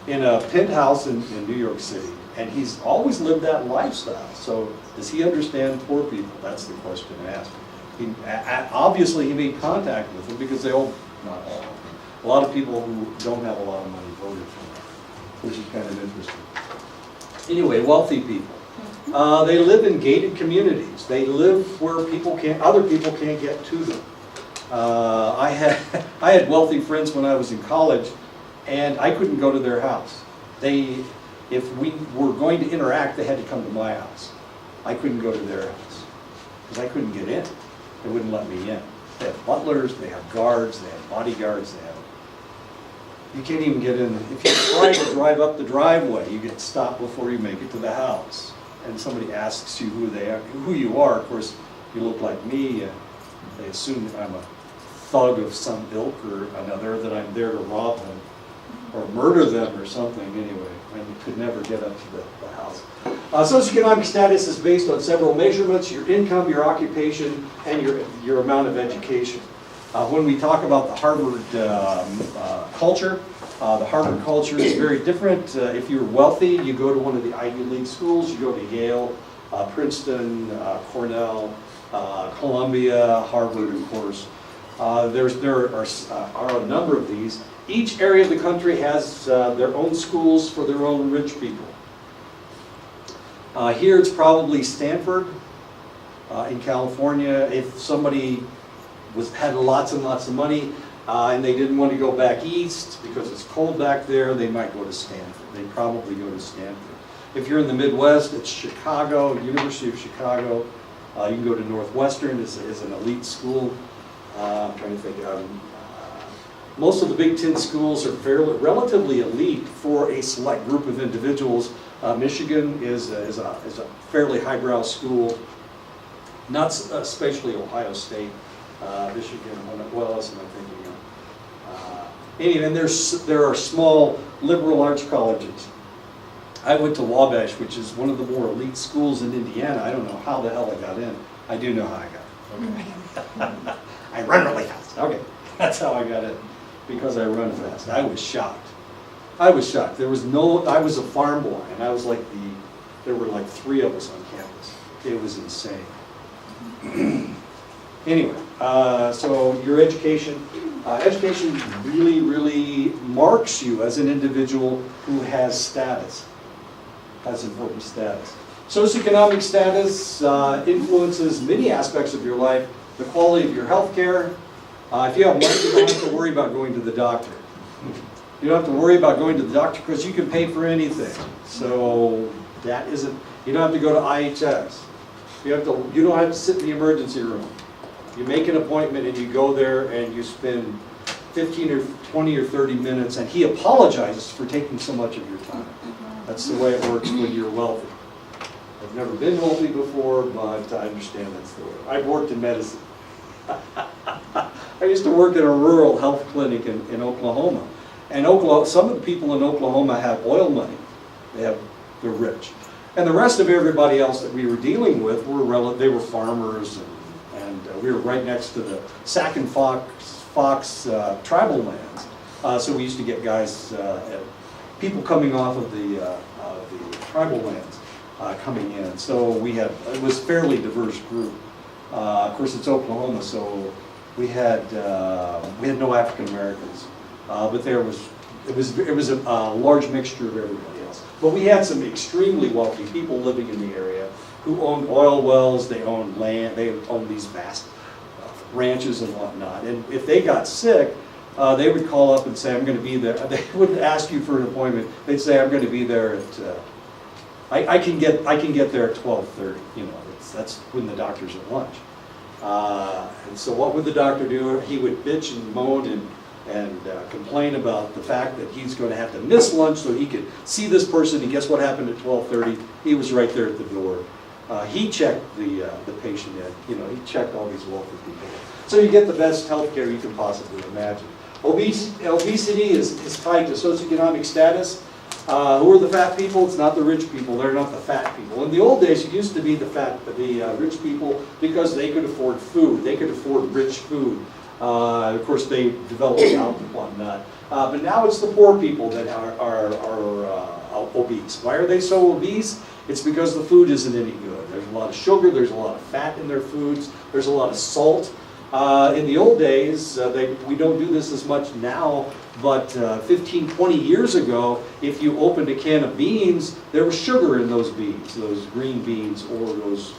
in a penthouse in New York City, and he's always lived that lifestyle. So does he understand poor people? That's the question asked. Obviously, he made contact with them because not all of them, a lot of people who don't have a lot of money voted for him, which is kind of interesting. Anyway, wealthy people. They live in gated communities. They live where other people can't get to them. I had wealthy friends when I was in college, and I couldn't go to their house. If we were going to interact, they had to come to my house. I couldn't go to their house because I couldn't get in. They wouldn't let me in. They have butlers, they have guards, they have bodyguards, you can't even get in. If you try to drive up the driveway, you get stopped before you make it to the house. And somebody asks you who you are. Of course, you look like me. They assume that I'm a thug of some ilk or another, that I'm there to rob them or murder them or something. Anyway, and you could never get up to the house. Socioeconomic status is based on several measurements: your income, your occupation, and your amount of education. When we talk about the Harvard culture, the Harvard culture is very different. If you're wealthy, you go to one of the Ivy League schools. You go to Yale, Princeton, Cornell, Columbia, Harvard, of course. There are a number of these. Each area of the country has their own schools for their own rich people. Here it's probably Stanford in California. If somebody had lots and lots of money and they didn't want to go back east because it's cold back there, they might go to Stanford. They probably go to Stanford. If you're in the Midwest, it's Chicago, University of Chicago. You can go to Northwestern as an elite school. I'm trying to think. Most of the Big Ten schools are relatively elite for a select group of individuals. Michigan is a fairly highbrow school, not especially Ohio State. Michigan, what else am I thinking of? Anyway, and there are small liberal arts colleges. I went to Wabash, which is one of the more elite schools in Indiana. I don't know how the hell I got in. I do know how I got in. Okay. I run really fast. Okay, that's how I got in, because I run fast. I was shocked. I was shocked. I was a farm boy, and I was like there were like 3 of us on campus. It was insane. Anyway, so your education really, really marks you as an individual who has status, has important status. Socioeconomic status influences many aspects of your life, the quality of your health care. If you have money, you don't have to worry about going to the doctor. You don't have to worry about going to the doctor because you can pay for anything. So that isn't, you don't have to go to IHS. You don't have to sit in the emergency room. You make an appointment and you go there and you spend 15 or 20 or 30 minutes and he apologizes for taking so much of your time. That's the way it works when you're wealthy. I've never been wealthy before, but I understand that's the way. I've worked in medicine. I used to work at a rural health clinic in Oklahoma. And some of the people in Oklahoma have oil money. They're rich. And the rest of everybody else that we were dealing with they were farmers, and we were right next to the Sac and Fox tribal lands. So we used to get guys, people coming off of the tribal lands coming in. So it was a fairly diverse group. Of course, it's Oklahoma, so we had no African Americans, but it was a large mixture of everybody else. But we had some extremely wealthy people living in the area who owned oil wells, they owned land, they owned these vast ranches and whatnot. And if they got sick, they would call up and say, I'm going to be there. They wouldn't ask you for an appointment. They'd say, I'm going to be there at, I can get there at 12:30. You know, that's when the doctor's at lunch. And so what would the doctor do? He would bitch and moan and complain about the fact that he's going to have to miss lunch so he could see this person. And guess what happened at 12:30? He was right there at the door. He checked the patient in. You know, he checked all these wealthy people. So you get the best health care you can possibly imagine. Obesity is tied to socioeconomic status. Who are the fat people? It's not the rich people. They're not the fat people. In the old days, it used to be the rich people because they could afford food. They could afford rich food. Of course, they developed out and whatnot. But now it's the poor people that are obese. Why are they so obese? It's because the food isn't any good. There's a lot of sugar. There's a lot of fat in their foods. There's a lot of salt. In the old days, we don't do this as much now, but 15, 20 years ago, if you opened a can of beans, there was sugar in those beans, those green beans or those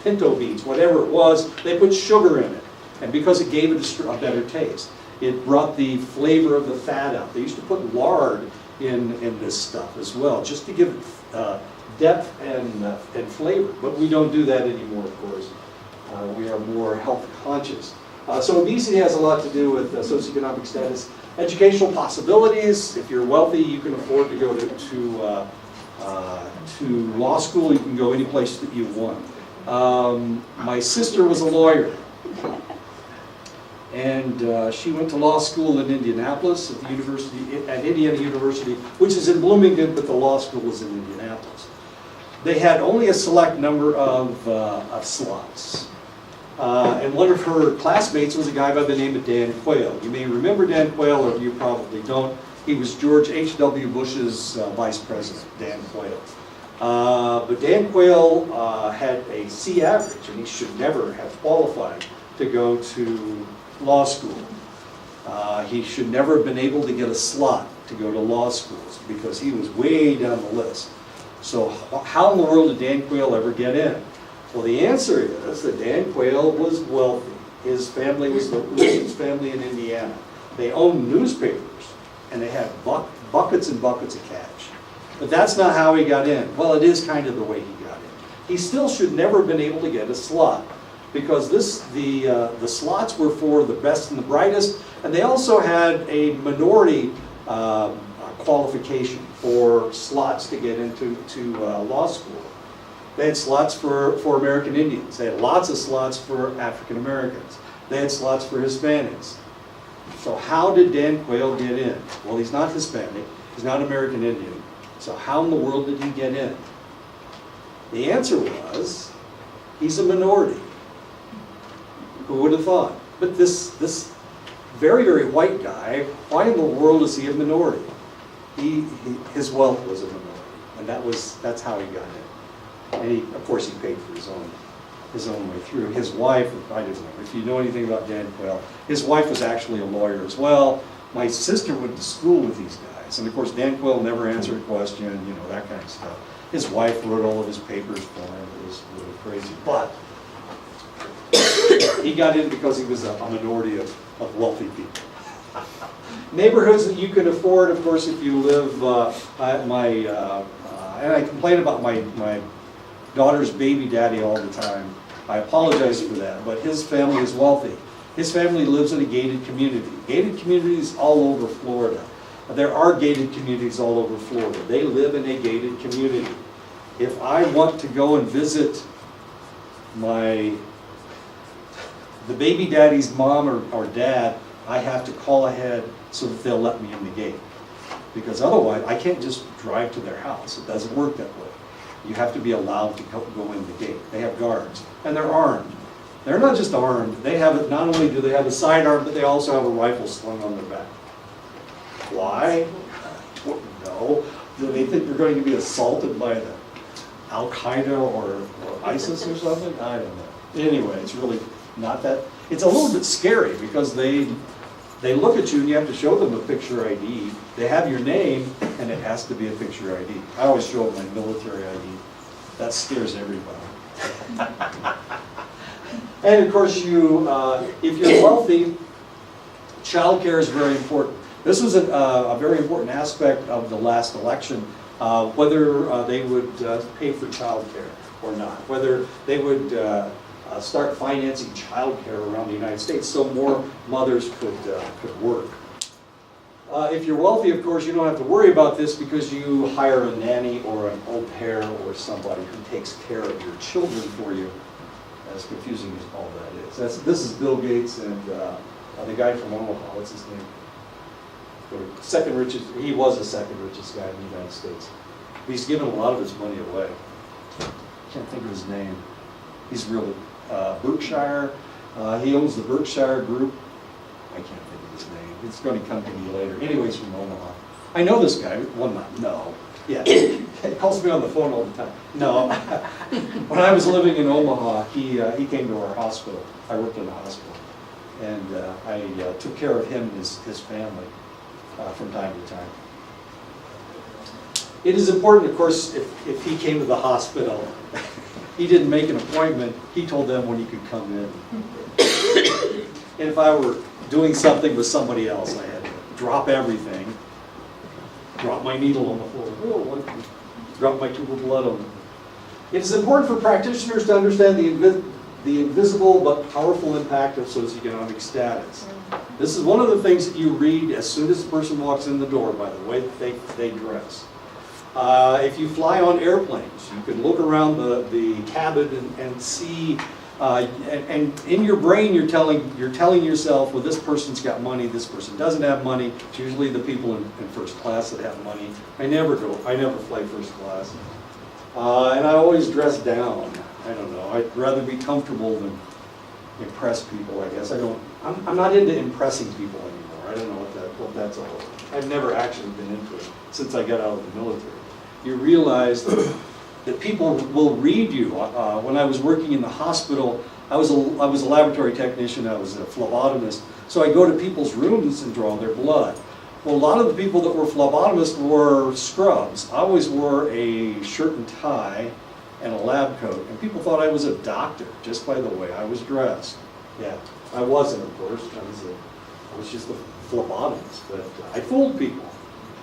pinto beans, whatever it was, they put sugar in it. And because it gave it a better taste, it brought the flavor of the fat out. They used to put lard in this stuff as well, just to give it depth and flavor. But we don't do that anymore, of course. We are more health conscious. So obesity has a lot to do with socioeconomic status. Educational possibilities. If you're wealthy, you can afford to go to law school. You can go any place that you want. My sister was a lawyer. And she went to law school in Indianapolis at Indiana University, which is in Bloomington, but the law school is in Indianapolis. They had only a select number of slots. And one of her classmates was a guy by the name of Dan Quayle. You may remember Dan Quayle, or you probably don't. He was George H.W. Bush's vice president, Dan Quayle. But Dan Quayle had a C average, and he should never have qualified to go to law school. He should never have been able to get a slot to go to law schools because he was way down the list. So how in the world did Dan Quayle ever get in? Well, the answer is that Dan Quayle was wealthy. His family was the richest family in Indiana. They owned newspapers, and they had buckets and buckets of cash. But that's not how he got in. Well, it is kind of the way he got in. He still should never have been able to get a slot, because the slots were for the best and the brightest, and they also had a minority qualification for slots to get into law school. They had slots for American Indians. They had lots of slots for African Americans. They had slots for Hispanics. So how did Dan Quayle get in? Well, he's not Hispanic. He's not American Indian. So how in the world did he get in? The answer was, he's a minority. Who would have thought? But this very, very white guy, why in the world is he a minority? His wealth was a minority, and that's how he got in. And of course, he paid for his own way through. His wife, I don't know if you know anything about Dan Quayle, his wife was actually a lawyer as well. My sister went to school with these guys, and of course, Dan Quayle never answered a question, that kind of stuff. His wife wrote all of his papers for him. It was really crazy. But he got in because he was a minority of wealthy people. Neighborhoods that you can afford, of course, if you live, and I complain about my daughter's baby daddy all the time. I apologize for that, but his family is wealthy. His family lives in a gated community. Gated communities all over Florida. There are gated communities all over Florida. They live in a gated community. If I want to go and visit the baby daddy's mom or dad, I have to call ahead so that they'll let me in the gate. Because otherwise, I can't just drive to their house. It doesn't work that way. You have to be allowed to go in the gate. They have guards, and they're armed. They're not just armed. They have, not only do they have a sidearm, but they also have a rifle slung on their back. Why? No. Do they think they're going to be assaulted by the Al-Qaeda or ISIS or something? I don't know. Anyway, it's really not that. It's a little bit scary because they look at you and you have to show them a picture ID. They have your name and it has to be a picture ID. I always show them my military ID. That scares everybody. And of course, if you're wealthy, childcare is very important. This was a very important aspect of the last election, whether they would pay for childcare or not, whether they would start financing childcare around the United States so more mothers could work. If you're wealthy, of course, you don't have to worry about this because you hire a nanny or an au pair or somebody who takes care of your children for you. As confusing as all that is. This is Bill Gates and the guy from Omaha. What's his name? The second richest. He was the second richest guy in the United States. He's given a lot of his money away. Can't think of his name. He's really Berkshire. He owns the Berkshire Group. I can't think of his name. It's going to come to me later. Anyways, from Omaha. I know this guy. Well, not no. Yeah, he calls me on the phone all the time. No, when I was living in Omaha, he came to our hospital. I worked in the hospital, and I took care of him and his family from time to time. It is important, of course, if he came to the hospital, he didn't make an appointment. He told them when he could come in. And if I were doing something with somebody else, I had to drop everything. Drop my needle on the floor. Oh, drop my tube of blood on it. It is important for practitioners to understand the invisible but powerful impact of socioeconomic status. This is one of the things that you read as soon as the person walks in the door, by the way that they dress. If you fly on airplanes, you can look around the cabin and see, and in your brain you're telling yourself, well, this person's got money, this person doesn't have money. It's usually the people in first class that have money. I never fly first class. And I always dress down. I don't know, I'd rather be comfortable than impress people, I guess. I'm not into impressing people anymore. I don't know what that's all about. I've never actually been into it since I got out of the military. You realize that people will read you. When I was working in the hospital, I was a laboratory technician, I was a phlebotomist, so I go to people's rooms and draw their blood. Well, a lot of the people that were phlebotomists wore scrubs. I always wore a shirt and tie and a lab coat, and people thought I was a doctor just by the way I was dressed. Yeah, I wasn't, of course. I was just a phlebotomist, but I fooled people.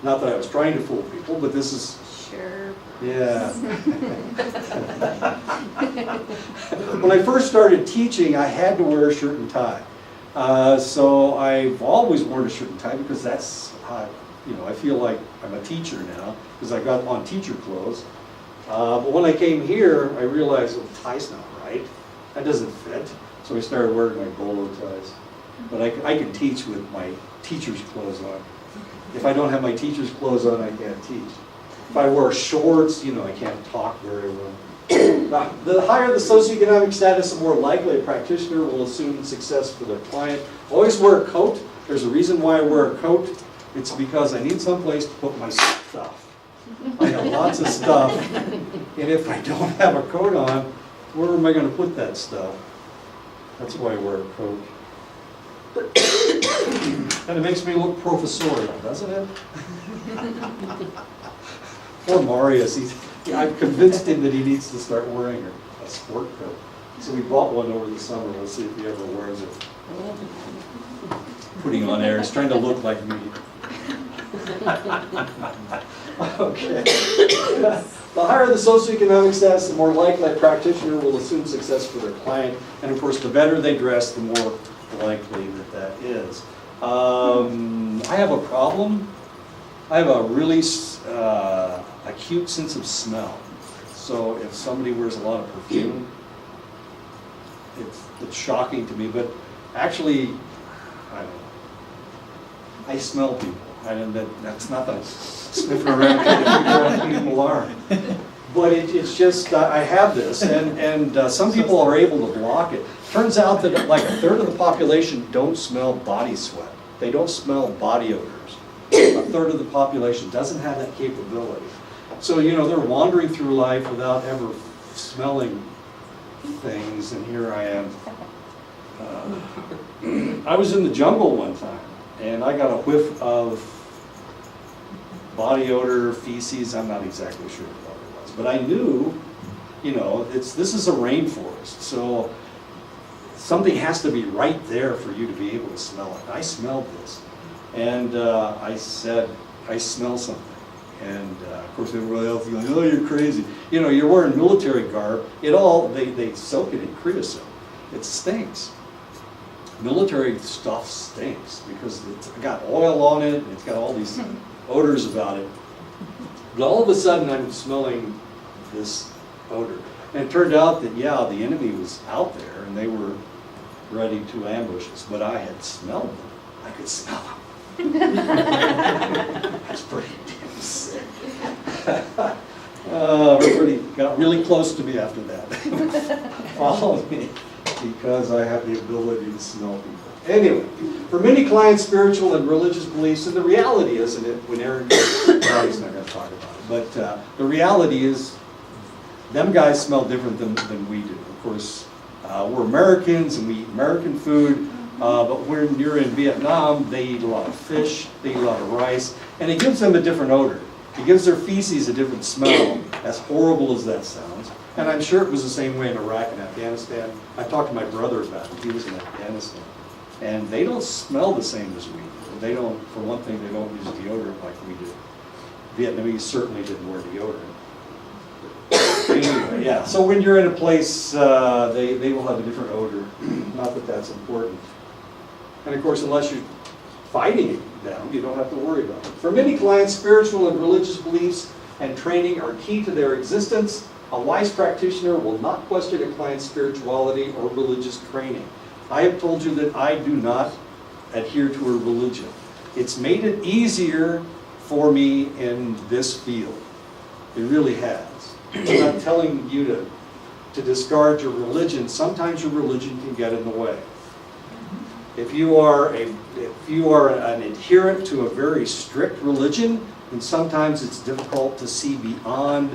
Not that I was trying to fool people, but this is... Sure. Yeah. When I first started teaching, I had to wear a shirt and tie. So I've always worn a shirt and tie because that's how, I feel like I'm a teacher now because I got on teacher clothes. But when I came here, I realized, well, the tie's not right. That doesn't fit. So I started wearing my bolo ties. But I can teach with my teacher's clothes on. If I don't have my teacher's clothes on, I can't teach. If I wear shorts, I can't talk very well. The higher the socioeconomic status, the more likely a practitioner will assume success for their client. Always wear a coat. There's a reason why I wear a coat. It's because I need someplace to put my stuff. I have lots of stuff, and if I don't have a coat on, where am I going to put that stuff? That's why I wear a coat. And it makes me look professorial, doesn't it? Poor Marius, I've convinced him that he needs to start wearing a sport coat. So we bought one over the summer. We'll see if he ever wears it. Putting on air. He's trying to look like me. Okay. The higher the socioeconomic status, the more likely a practitioner will assume success for their client. And of course, the better they dress, the more likely that is. I have a problem. I have a really acute sense of smell. So if somebody wears a lot of perfume, it's shocking to me. But actually, I don't know. I smell people. That's not the sniffing around kind of people are. But it's just, I have this, and some people are able to block it. Turns out that like a third of the population don't smell body sweat. They don't smell body odors. A third of the population doesn't have that capability. So, they're wandering through life without ever smelling things, and here I am. I was in the jungle one time, and I got a whiff of body odor, feces. I'm not exactly sure what it was, but I knew, this is a rainforest, so something has to be right there for you to be able to smell it. I smelled this, and I said, I smell something. And of course everybody else is going, oh, you're crazy. You're wearing military garb. They soak it in creosote. It stinks. Military stuff stinks because it's got oil on it, and it's got all these odors about it. But all of a sudden I'm smelling this odor. And it turned out that, yeah, the enemy was out there and they were ready to ambush us, but I had smelled them. I could smell them. That's pretty damn sick. Everybody got really close to me after that. Followed me because I have the ability to smell people. Anyway, for many clients, spiritual and religious beliefs, and the reality is, and when Aaron, well, he's not going to talk about it, but the reality is, them guys smell different than we do. Of course, we're Americans and we eat American food, but when you're in Vietnam, they eat a lot of fish, they eat a lot of rice, and it gives them a different odor. It gives their feces a different smell, as horrible as that sounds. And I'm sure it was the same way in Iraq and Afghanistan. I talked to my brother about it. He was in Afghanistan. And they don't smell the same as we do. They don't, for one thing, they don't use deodorant like we do. Vietnamese certainly didn't wear deodorant. Anyway, yeah, so when you're in a place, they will have a different odor. Not that that's important. And of course, unless you're fighting them, you don't have to worry about it. For many clients, spiritual and religious beliefs and training are key to their existence. A wise practitioner will not question a client's spirituality or religious training. I have told you that I do not adhere to a religion. It's made it easier for me in this field. It really has. I'm not telling you to discard your religion. Sometimes your religion can get in the way. If you are an adherent to a very strict religion, then sometimes it's difficult to see beyond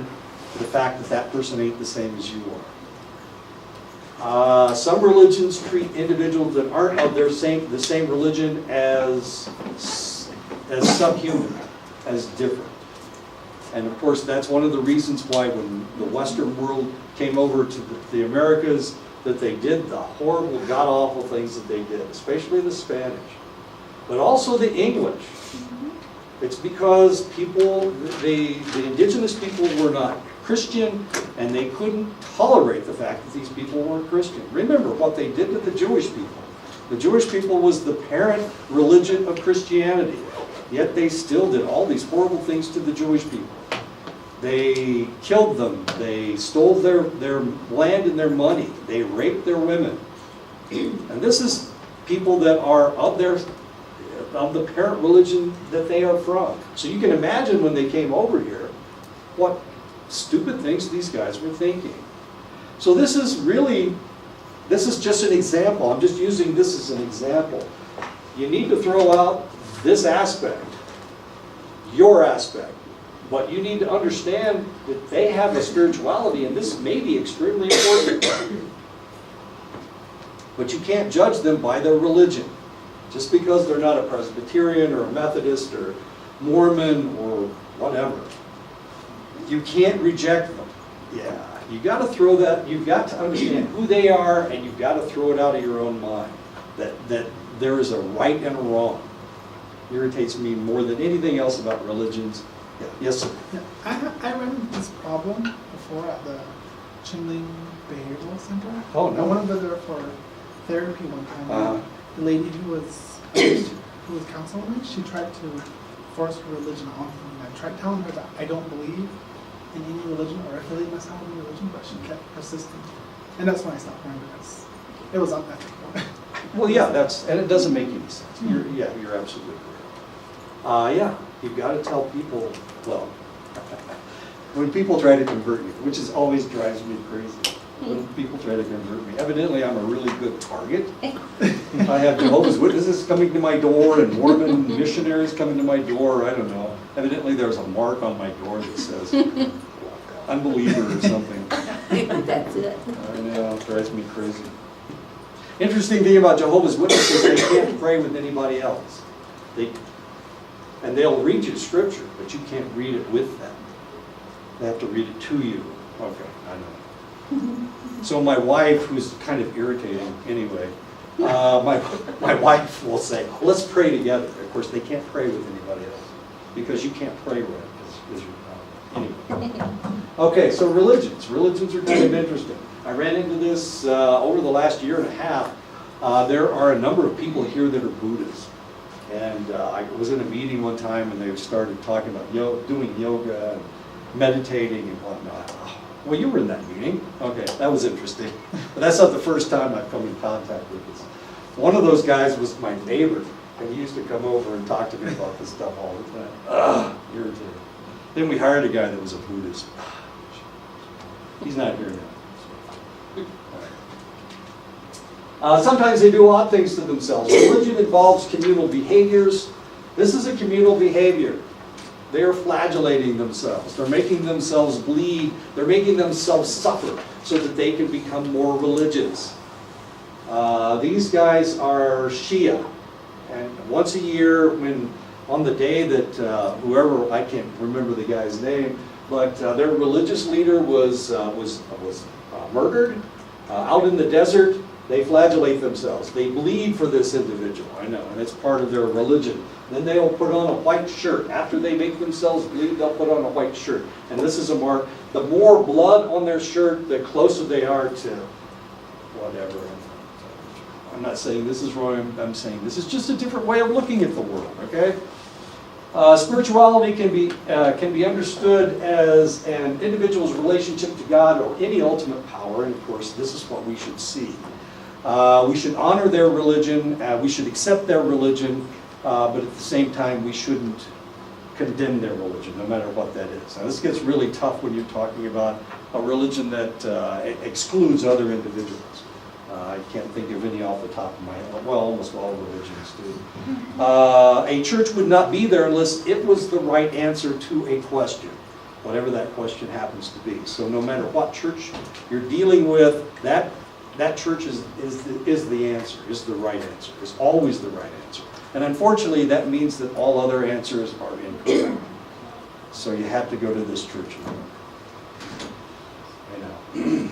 the fact that that person ain't the same as you are. Some religions treat individuals that aren't of the same religion as subhuman, as different. And of course, that's one of the reasons why when the Western world came over to the Americas, that they did the horrible, god-awful things that they did, especially the Spanish, but also the English. It's because the indigenous people were not Christian, and they couldn't tolerate the fact that these people weren't Christian. Remember what they did to the Jewish people. The Jewish people was the parent religion of Christianity, yet they still did all these horrible things to the Jewish people. They killed them, they stole their land and their money, they raped their women. And this is people that are of the parent religion that they are from. So you can imagine when they came over here, what stupid things these guys were thinking. So this is just an example. I'm just using this as an example. You need to throw out this aspect, your aspect. But you need to understand that they have a spirituality, and this may be extremely important. But you can't judge them by their religion. Just because they're not a Presbyterian or a Methodist or Mormon or whatever. You can't reject them. Yeah, you got to throw that, you've got to understand who they are, and you've got to throw it out of your own mind, that there is a right and a wrong. Irritates me more than anything else about religions. Yeah. Yes, sir. Yeah, I ran into this problem before at the Chinling Behavioral Center. Oh, no. I went over there for therapy one time. Uh-huh. The lady who was counseling me, she tried to force religion on me. And I tried telling her that I don't believe in any religion or affiliate myself with any religion, but she kept persisting. And that's when I stopped going, because it was unethical. Well, yeah, and it doesn't make any sense. You're absolutely correct. Yeah, you've got to tell people, well, when people try to convert you, which is always drives me crazy, when people try to convert me, evidently I'm a really good target. I have Jehovah's Witnesses coming to my door and Mormon missionaries coming to my door, I don't know. Evidently there's a mark on my door that says unbeliever or something. That's it. I know, it drives me crazy. Interesting thing about Jehovah's Witnesses, they can't pray with anybody else. And they'll read you scripture, but you can't read it with them. They have to read it to you. Okay, I know. So my wife, who's kind of irritating anyway, my wife will say, let's pray together. Of course, they can't pray with anybody else because you can't pray with is your problem. Anyway. Okay, so religions. Religions are kind of interesting. I ran into this over the last year and a half. There are a number of people here that are Buddhists. And I was in a meeting one time and they started talking about doing yoga and meditating and whatnot. Well, you were in that meeting. Okay, that was interesting. But that's not the first time I've come in contact with this. One of those guys was my neighbor, and he used to come over and talk to me about this stuff all the time. Irritating. Then we hired a guy that was a Buddhist. He's not here now. Sometimes they do odd things to themselves. Religion involves communal behaviors. This is a communal behavior. They are flagellating themselves. They're making themselves bleed. They're making themselves suffer so that they can become more religious. These guys are Shia. And once a year, on the day that whoever, I can't remember the guy's name, but their religious leader was murdered out in the desert, they flagellate themselves. They bleed for this individual, I know, and it's part of their religion. Then they'll put on a white shirt. After they make themselves bleed, they'll put on a white shirt. And this is a mark. The more blood on their shirt, the closer they are to whatever. I'm not saying this is wrong. I'm saying this is just a different way of looking at the world, okay? Spirituality can be understood as an individual's relationship to God or any ultimate power. And of course, this is what we should see. We should honor their religion. We should accept their religion. But at the same time, we shouldn't condemn their religion, no matter what that is. Now, this gets really tough when you're talking about a religion that excludes other individuals. I can't think of any off the top of my head. Well, almost all religions do. A church would not be there unless it was the right answer to a question, whatever that question happens to be. So no matter what church you're dealing with, that church is the answer, is the right answer, is always the right answer. And unfortunately, that means that all other answers are incorrect. So you have to go to this church. I know.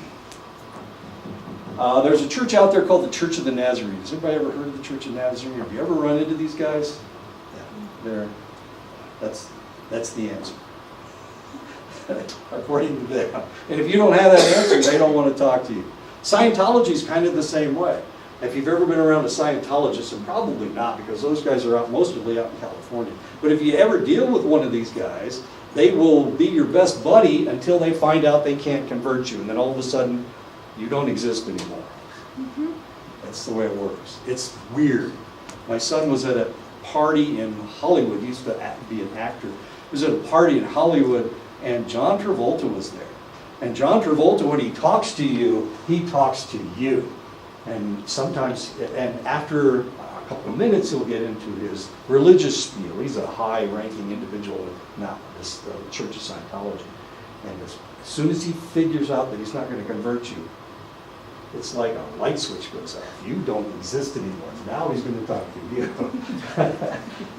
There's a church out there called the Church of the Nazarene. Has anybody ever heard of the Church of the Nazarene? Have you ever run into these guys? Yeah, that's the answer. According to them. And if you don't have that answer, they don't want to talk to you. Scientology is kind of the same way. If you've ever been around a Scientologist, and probably not, because those guys are mostly out in California. But if you ever deal with one of these guys, they will be your best buddy until they find out they can't convert you. And then all of a sudden, you don't exist anymore. Mm-hmm. That's the way it works. It's weird. My son was at a party in Hollywood. He used to be an actor. He was at a party in Hollywood, and John Travolta was there. And John Travolta, when he talks to you, he talks to you. And sometimes, and after a couple of minutes, he'll get into his religious spiel. He's a high-ranking individual in this Church of Scientology. And as soon as he figures out that he's not going to convert you, it's like a light switch goes off. You don't exist anymore. Now he's going to talk to you.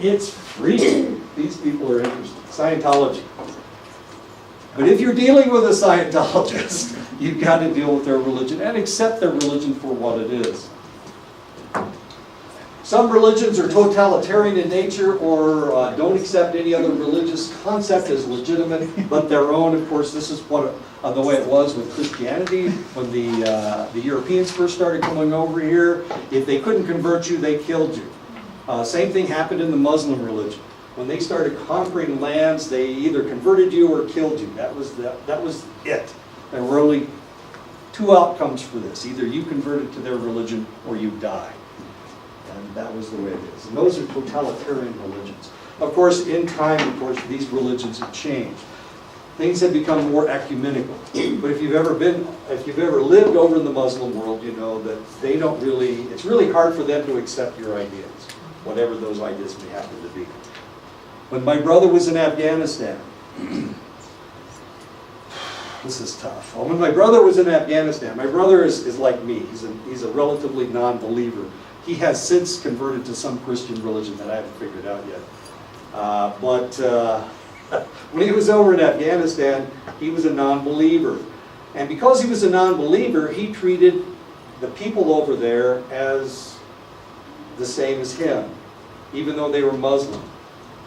It's freaky. These people are interesting. Scientology. But if you're dealing with a Scientologist, you've got to deal with their religion and accept their religion for what it is. Some religions are totalitarian in nature or don't accept any other religious concept as legitimate but their own. Of course, this is what the way it was with Christianity when the Europeans first started coming over here. If they couldn't convert you, they killed you. Same thing happened in the Muslim religion. When they started conquering lands, they either converted you or killed you. That was it. There were only two outcomes for this. Either you converted to their religion or you died. And that was the way it is. And those are totalitarian religions. Of course, in time, of course, these religions have changed. Things have become more ecumenical. But if you've ever lived over in the Muslim world, you know that they don't really, it's really hard for them to accept your ideas, whatever those ideas may happen to be. When my brother was in Afghanistan, this is tough. When my brother was in Afghanistan, my brother is like me. He's a relatively non-believer. He has since converted to some Christian religion that I haven't figured out yet. When he was over in Afghanistan, he was a non-believer. And because he was a non-believer, he treated the people over there as the same as him, even though they were Muslim.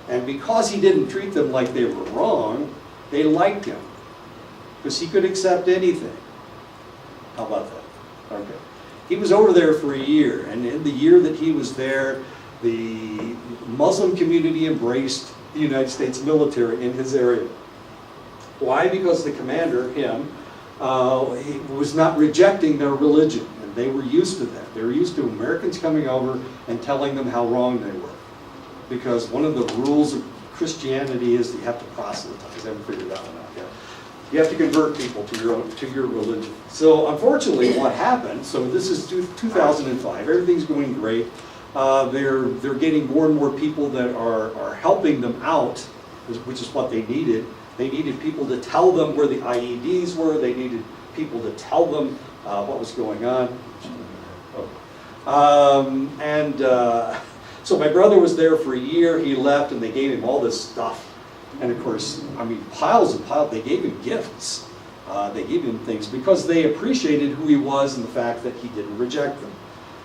And because he didn't treat them like they were wrong, they liked him. Because he could accept anything. How about that? Okay. He was over there for a year, and in the year that he was there, the Muslim community embraced the United States military in his area. Why? Because the commander, him, he was not rejecting their religion, and they were used to that. They were used to Americans coming over and telling them how wrong they were. Because one of the rules of Christianity is that you have to proselytize. I haven't figured that one out yet. You have to convert people to your religion. So unfortunately, what happened? So this is 2005. Everything's going great. They're getting more and more people that are helping them out, which is what they needed. They needed people to tell them where the IEDs were. They needed people to tell them what was going on. So my brother was there for a year. He left, and they gave him all this stuff. And of course, I mean, piles and piles. They gave him gifts. They gave him things because they appreciated who he was and the fact that he didn't reject them.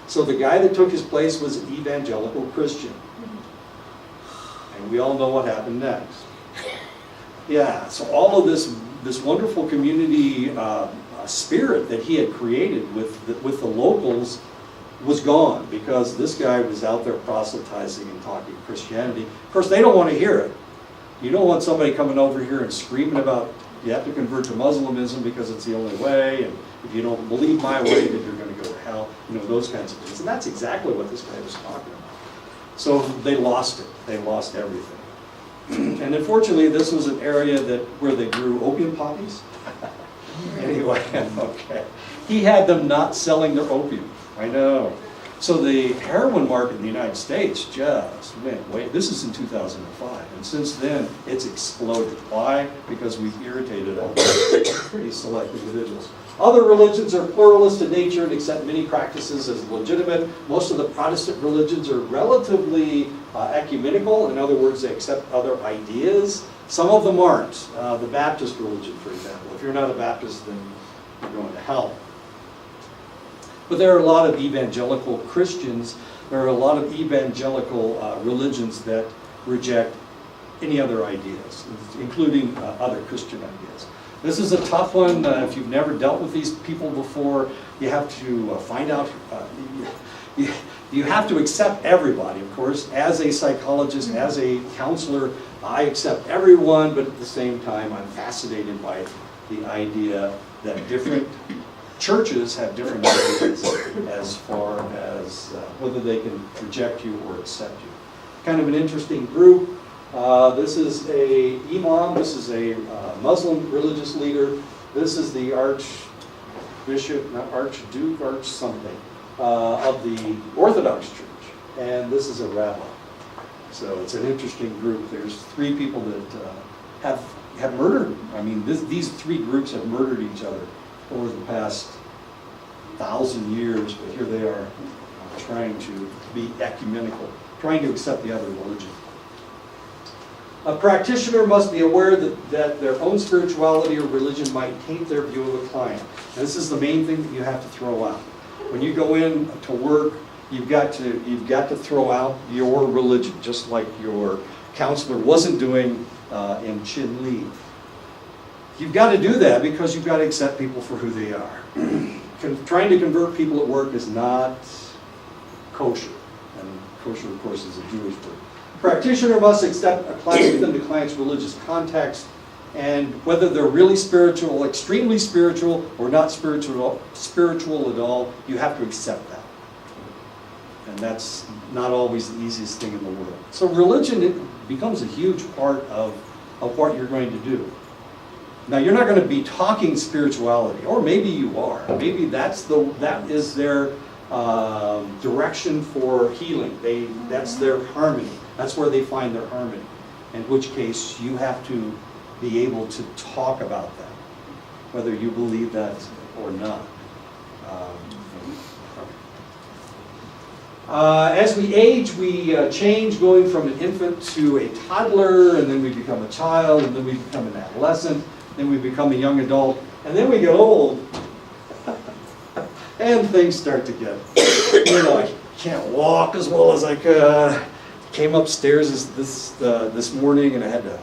So the guy that took his place was an evangelical Christian. And we all know what happened next. Yeah, so all of this wonderful community spirit that he had created with the locals was gone because this guy was out there proselytizing and talking Christianity. Of course, they don't want to hear it. You don't want somebody coming over here and screaming about you have to convert to Muslimism because it's the only way, and if you don't believe my way, then you're going to go to hell. You know, those kinds of things. And that's exactly what this guy was talking about. So they lost it. They lost everything. And unfortunately, this was an area where they grew opium poppies. Anyway, okay. He had them not selling their opium. I know. So the heroin market in the United States just went way. This is in 2005, and since then it's exploded. Why? Because we've irritated all these pretty select individuals. Other religions are pluralist in nature and accept many practices as legitimate. Most of the Protestant religions are relatively ecumenical. In other words, they accept other ideas. Some of them aren't. The Baptist religion, for example. If you're not a Baptist, then you're going to hell. But there are a lot of evangelical Christians, there are a lot of evangelical religions that reject any other ideas, including other Christian ideas. This is a tough one. If you've never dealt with these people before, you have to find out, you have to accept everybody, of course. As a psychologist, as a counselor, I accept everyone, but at the same time, I'm fascinated by the idea that different churches have different ideas as far as whether they can reject you or accept you. Kind of an interesting group. This is a imam. This is a Muslim religious leader. This is the archbishop, not archduke, arch something, of the Orthodox Church. And this is a rabbi. So it's an interesting group. There's three people that have murdered. I mean, these three groups have murdered each other over the past 1,000 years, but here they are trying to be ecumenical, trying to accept the other religion. A practitioner must be aware that their own spirituality or religion might taint their view of a client. And this is the main thing that you have to throw out. When you go in to work, you've got to throw out your religion, just like your counselor wasn't doing in Chin Lee. You've got to do that because you've got to accept people for who they are. Trying to convert people at work is not kosher. And kosher, of course, is a Jewish word. Practitioner must accept a client within the client's religious context, and whether they're really spiritual, extremely spiritual, or not spiritual at all, you have to accept that. And that's not always the easiest thing in the world. So religion, it becomes a huge part of what you're going to do. Now, you're not going to be talking spirituality, or maybe you are. Maybe that is their direction for healing. That's their harmony. That's where they find their harmony. In which case, you have to be able to talk about that, whether you believe that or not. As we age, we change, going from an infant to a toddler, and then we become a child, and then we become an adolescent, then we become a young adult, and then we get old, and things start to get, I can't walk as well as I could. Came upstairs this morning, and I had to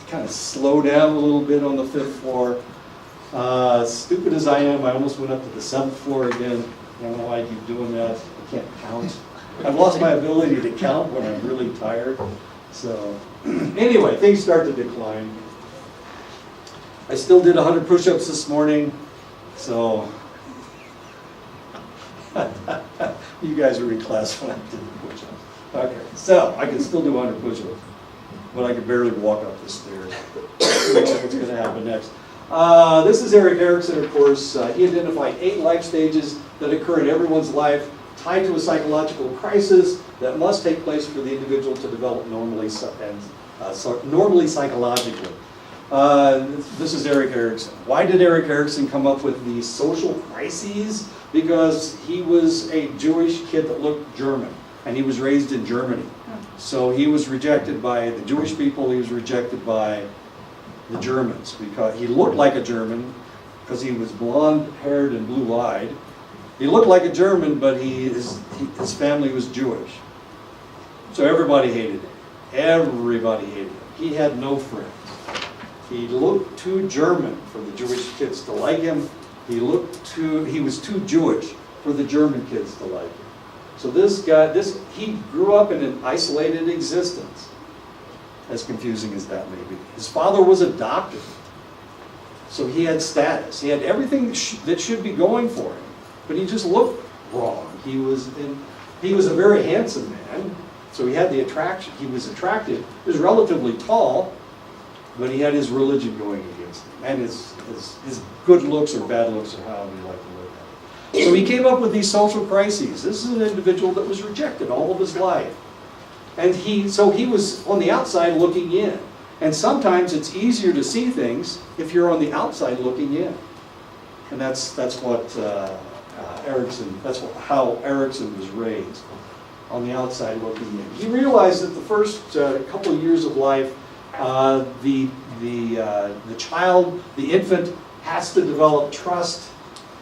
kind of slow down a little bit on the 5th floor. Stupid as I am, I almost went up to the 7th floor again. I don't know why I keep doing that. I can't count. I've lost my ability to count when I'm really tired. So anyway, things start to decline. I still did 100 push-ups this morning, so you guys were in class when I did the push-ups. Okay, so I can still do 100 push-ups, but I can barely walk up the stairs. I don't know what's going to happen next. This is Erik Erikson, of course. He identified 8 life stages that occur in everyone's life, tied to a psychological crisis that must take place for the individual to develop normally psychologically. This is Erik Erikson. Why did Erik Erikson come up with these social crises? Because he was a Jewish kid that looked German, and he was raised in Germany. So he was rejected by the Jewish people, he was rejected by the Germans, because he looked like a German, because he was blonde-haired and blue-eyed. He looked like a German, but his family was Jewish. So everybody hated him. Everybody hated him. He had no friends. He looked too German for the Jewish kids to like him. He was too Jewish for the German kids to like him. So he grew up in an isolated existence, as confusing as that may be. His father was a doctor, so he had status. He had everything that should be going for him, but he just looked wrong. He was a very handsome man, so he had the attraction. He was attractive. He was relatively tall, but he had his religion going against him, and his good looks or bad looks, or however you like to look at it. So he came up with these social crises. This is an individual that was rejected all of his life. And so he was on the outside looking in. And sometimes it's easier to see things if you're on the outside looking in. And that's how Erikson was raised, on the outside looking in. He realized that the first couple of years of life, the child, the infant, has to develop trust,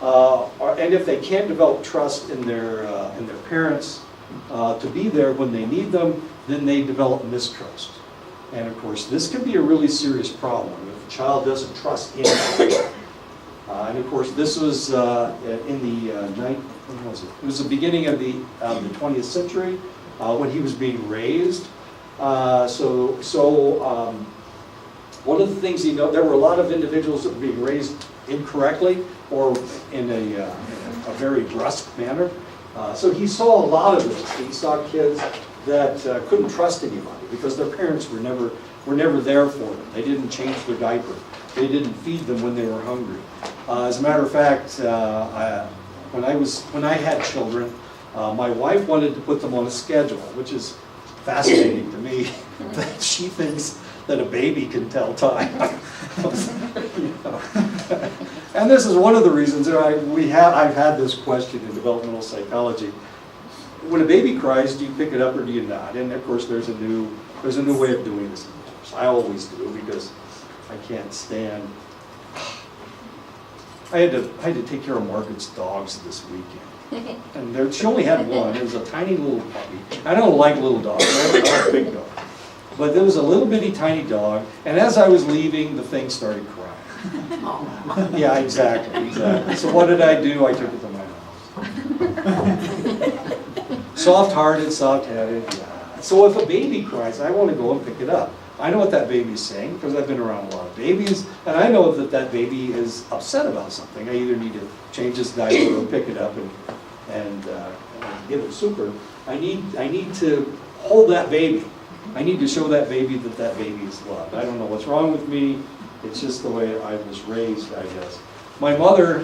and if they can't develop trust in their parents to be there when they need them, then they develop mistrust. And of course, this can be a really serious problem if a child doesn't trust anybody. And of course, this was it was the beginning of the 20th century when he was being raised. One of the things there were a lot of individuals that were being raised incorrectly or in a very brusque manner. So he saw a lot of this. He saw kids that couldn't trust anybody because their parents were never there for them. They didn't change their diaper. They didn't feed them when they were hungry. As a matter of fact, when I had children, my wife wanted to put them on a schedule, which is fascinating to me. That she thinks that a baby can tell time. And this is one of the reasons that I've had this question in developmental psychology. When a baby cries, do you pick it up or do you not? And of course, there's a new way of doing this. I always do, because I can't stand. I had to take care of Margaret's dogs this weekend. And she only had one. It was a tiny little puppy. I don't like little dogs. I like a big dog. But there was a little bitty tiny dog, and as I was leaving, the thing started crying. Yeah, exactly. So what did I do? I took it to my house. Soft-hearted, soft-headed, yeah. So if a baby cries, I want to go and pick it up. I know what that baby's saying, because I've been around a lot of babies, and I know that that baby is upset about something. I either need to change his diaper or pick it up and give it super. I need to hold that baby. I need to show that baby that that baby is loved. I don't know what's wrong with me. It's just the way I was raised, I guess. My mother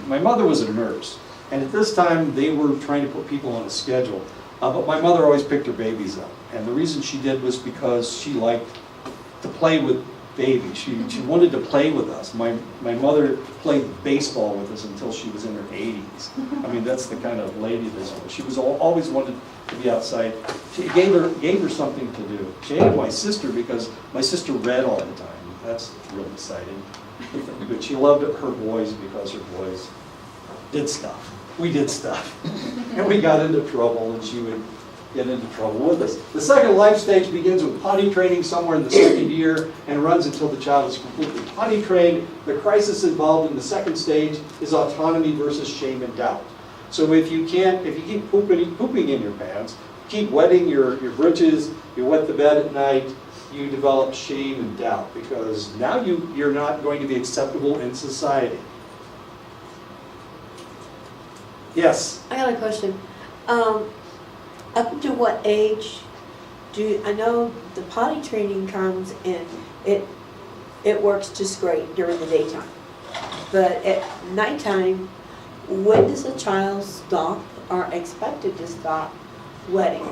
was a nurse, and at this time they were trying to put people on a schedule. But my mother always picked her babies up, and the reason she did was because she liked to play with babies. She wanted to play with us. My mother played baseball with us until she was in her 80s. I mean, that's the kind of lady this was. She was always wanted to be outside. She gave her something to do. She hated my sister because my sister read all the time. That's real exciting. But she loved her boys because her boys did stuff. We did stuff. And we got into trouble, and she would get into trouble with us. The second life stage begins with potty training somewhere in the second year and runs until the child is completely potty trained. The crisis involved in the second stage is autonomy versus shame and doubt. So if you keep pooping in your pants, keep wetting your britches, you wet the bed at night, you develop shame and doubt, because now you're not going to be acceptable in society. Yes? I got a question. Up to what age I know the potty training comes and it works just great during the daytime. But at nighttime, when does a child stop or expected to stop wetting?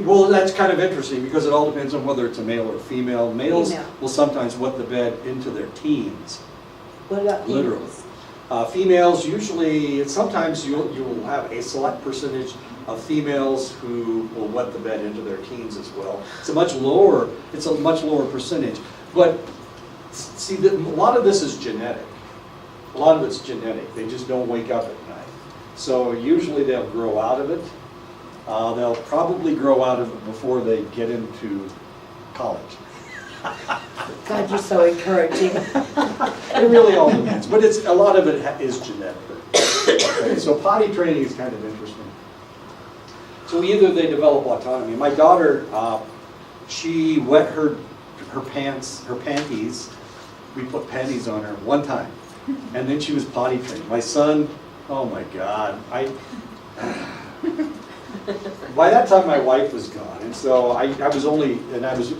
Well, that's kind of interesting, because it all depends on whether it's a male or female. Males Female. will sometimes wet the bed into their teens. What about Literally. females? Females, usually, sometimes you will have a select percentage of females who will wet the bed into their teens as well. It's a much lower percentage. But see, a lot of this is genetic. A lot of it's genetic. They just don't wake up at night. So usually they'll grow out of it. They'll probably grow out of it before they get into college. God, you're so encouraging. It really all depends, but a lot of it is genetic. Okay, so potty training is kind of interesting. So either they develop autonomy. My daughter, she wet her panties. We put panties on her one time, and then she was potty trained. My son, oh my God, by that time my wife was gone, and so I was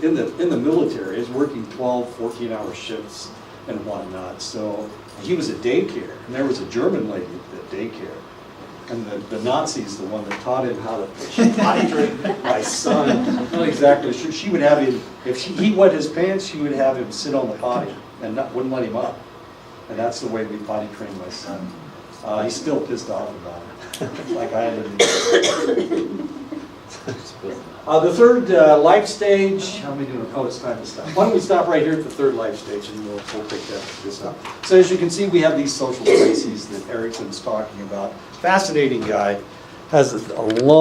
in the military. I was working 12, 14-hour shifts and whatnot. So he was at daycare, and there was a German lady at daycare, and the Nazis, the one that taught him how to potty train my son. Not exactly sure. She would have him, if he wet his pants, she would have him sit on the potty and wouldn't let him up. And that's the way we potty trained my son. He's still pissed off about it, like I had to. The third life stage, how many doing? Oh, it's time to stop. Why don't we stop right here at the third life stage, and we'll pick this up. So as you can see, we have these social crises that Erickson's talking about. Fascinating guy, has a long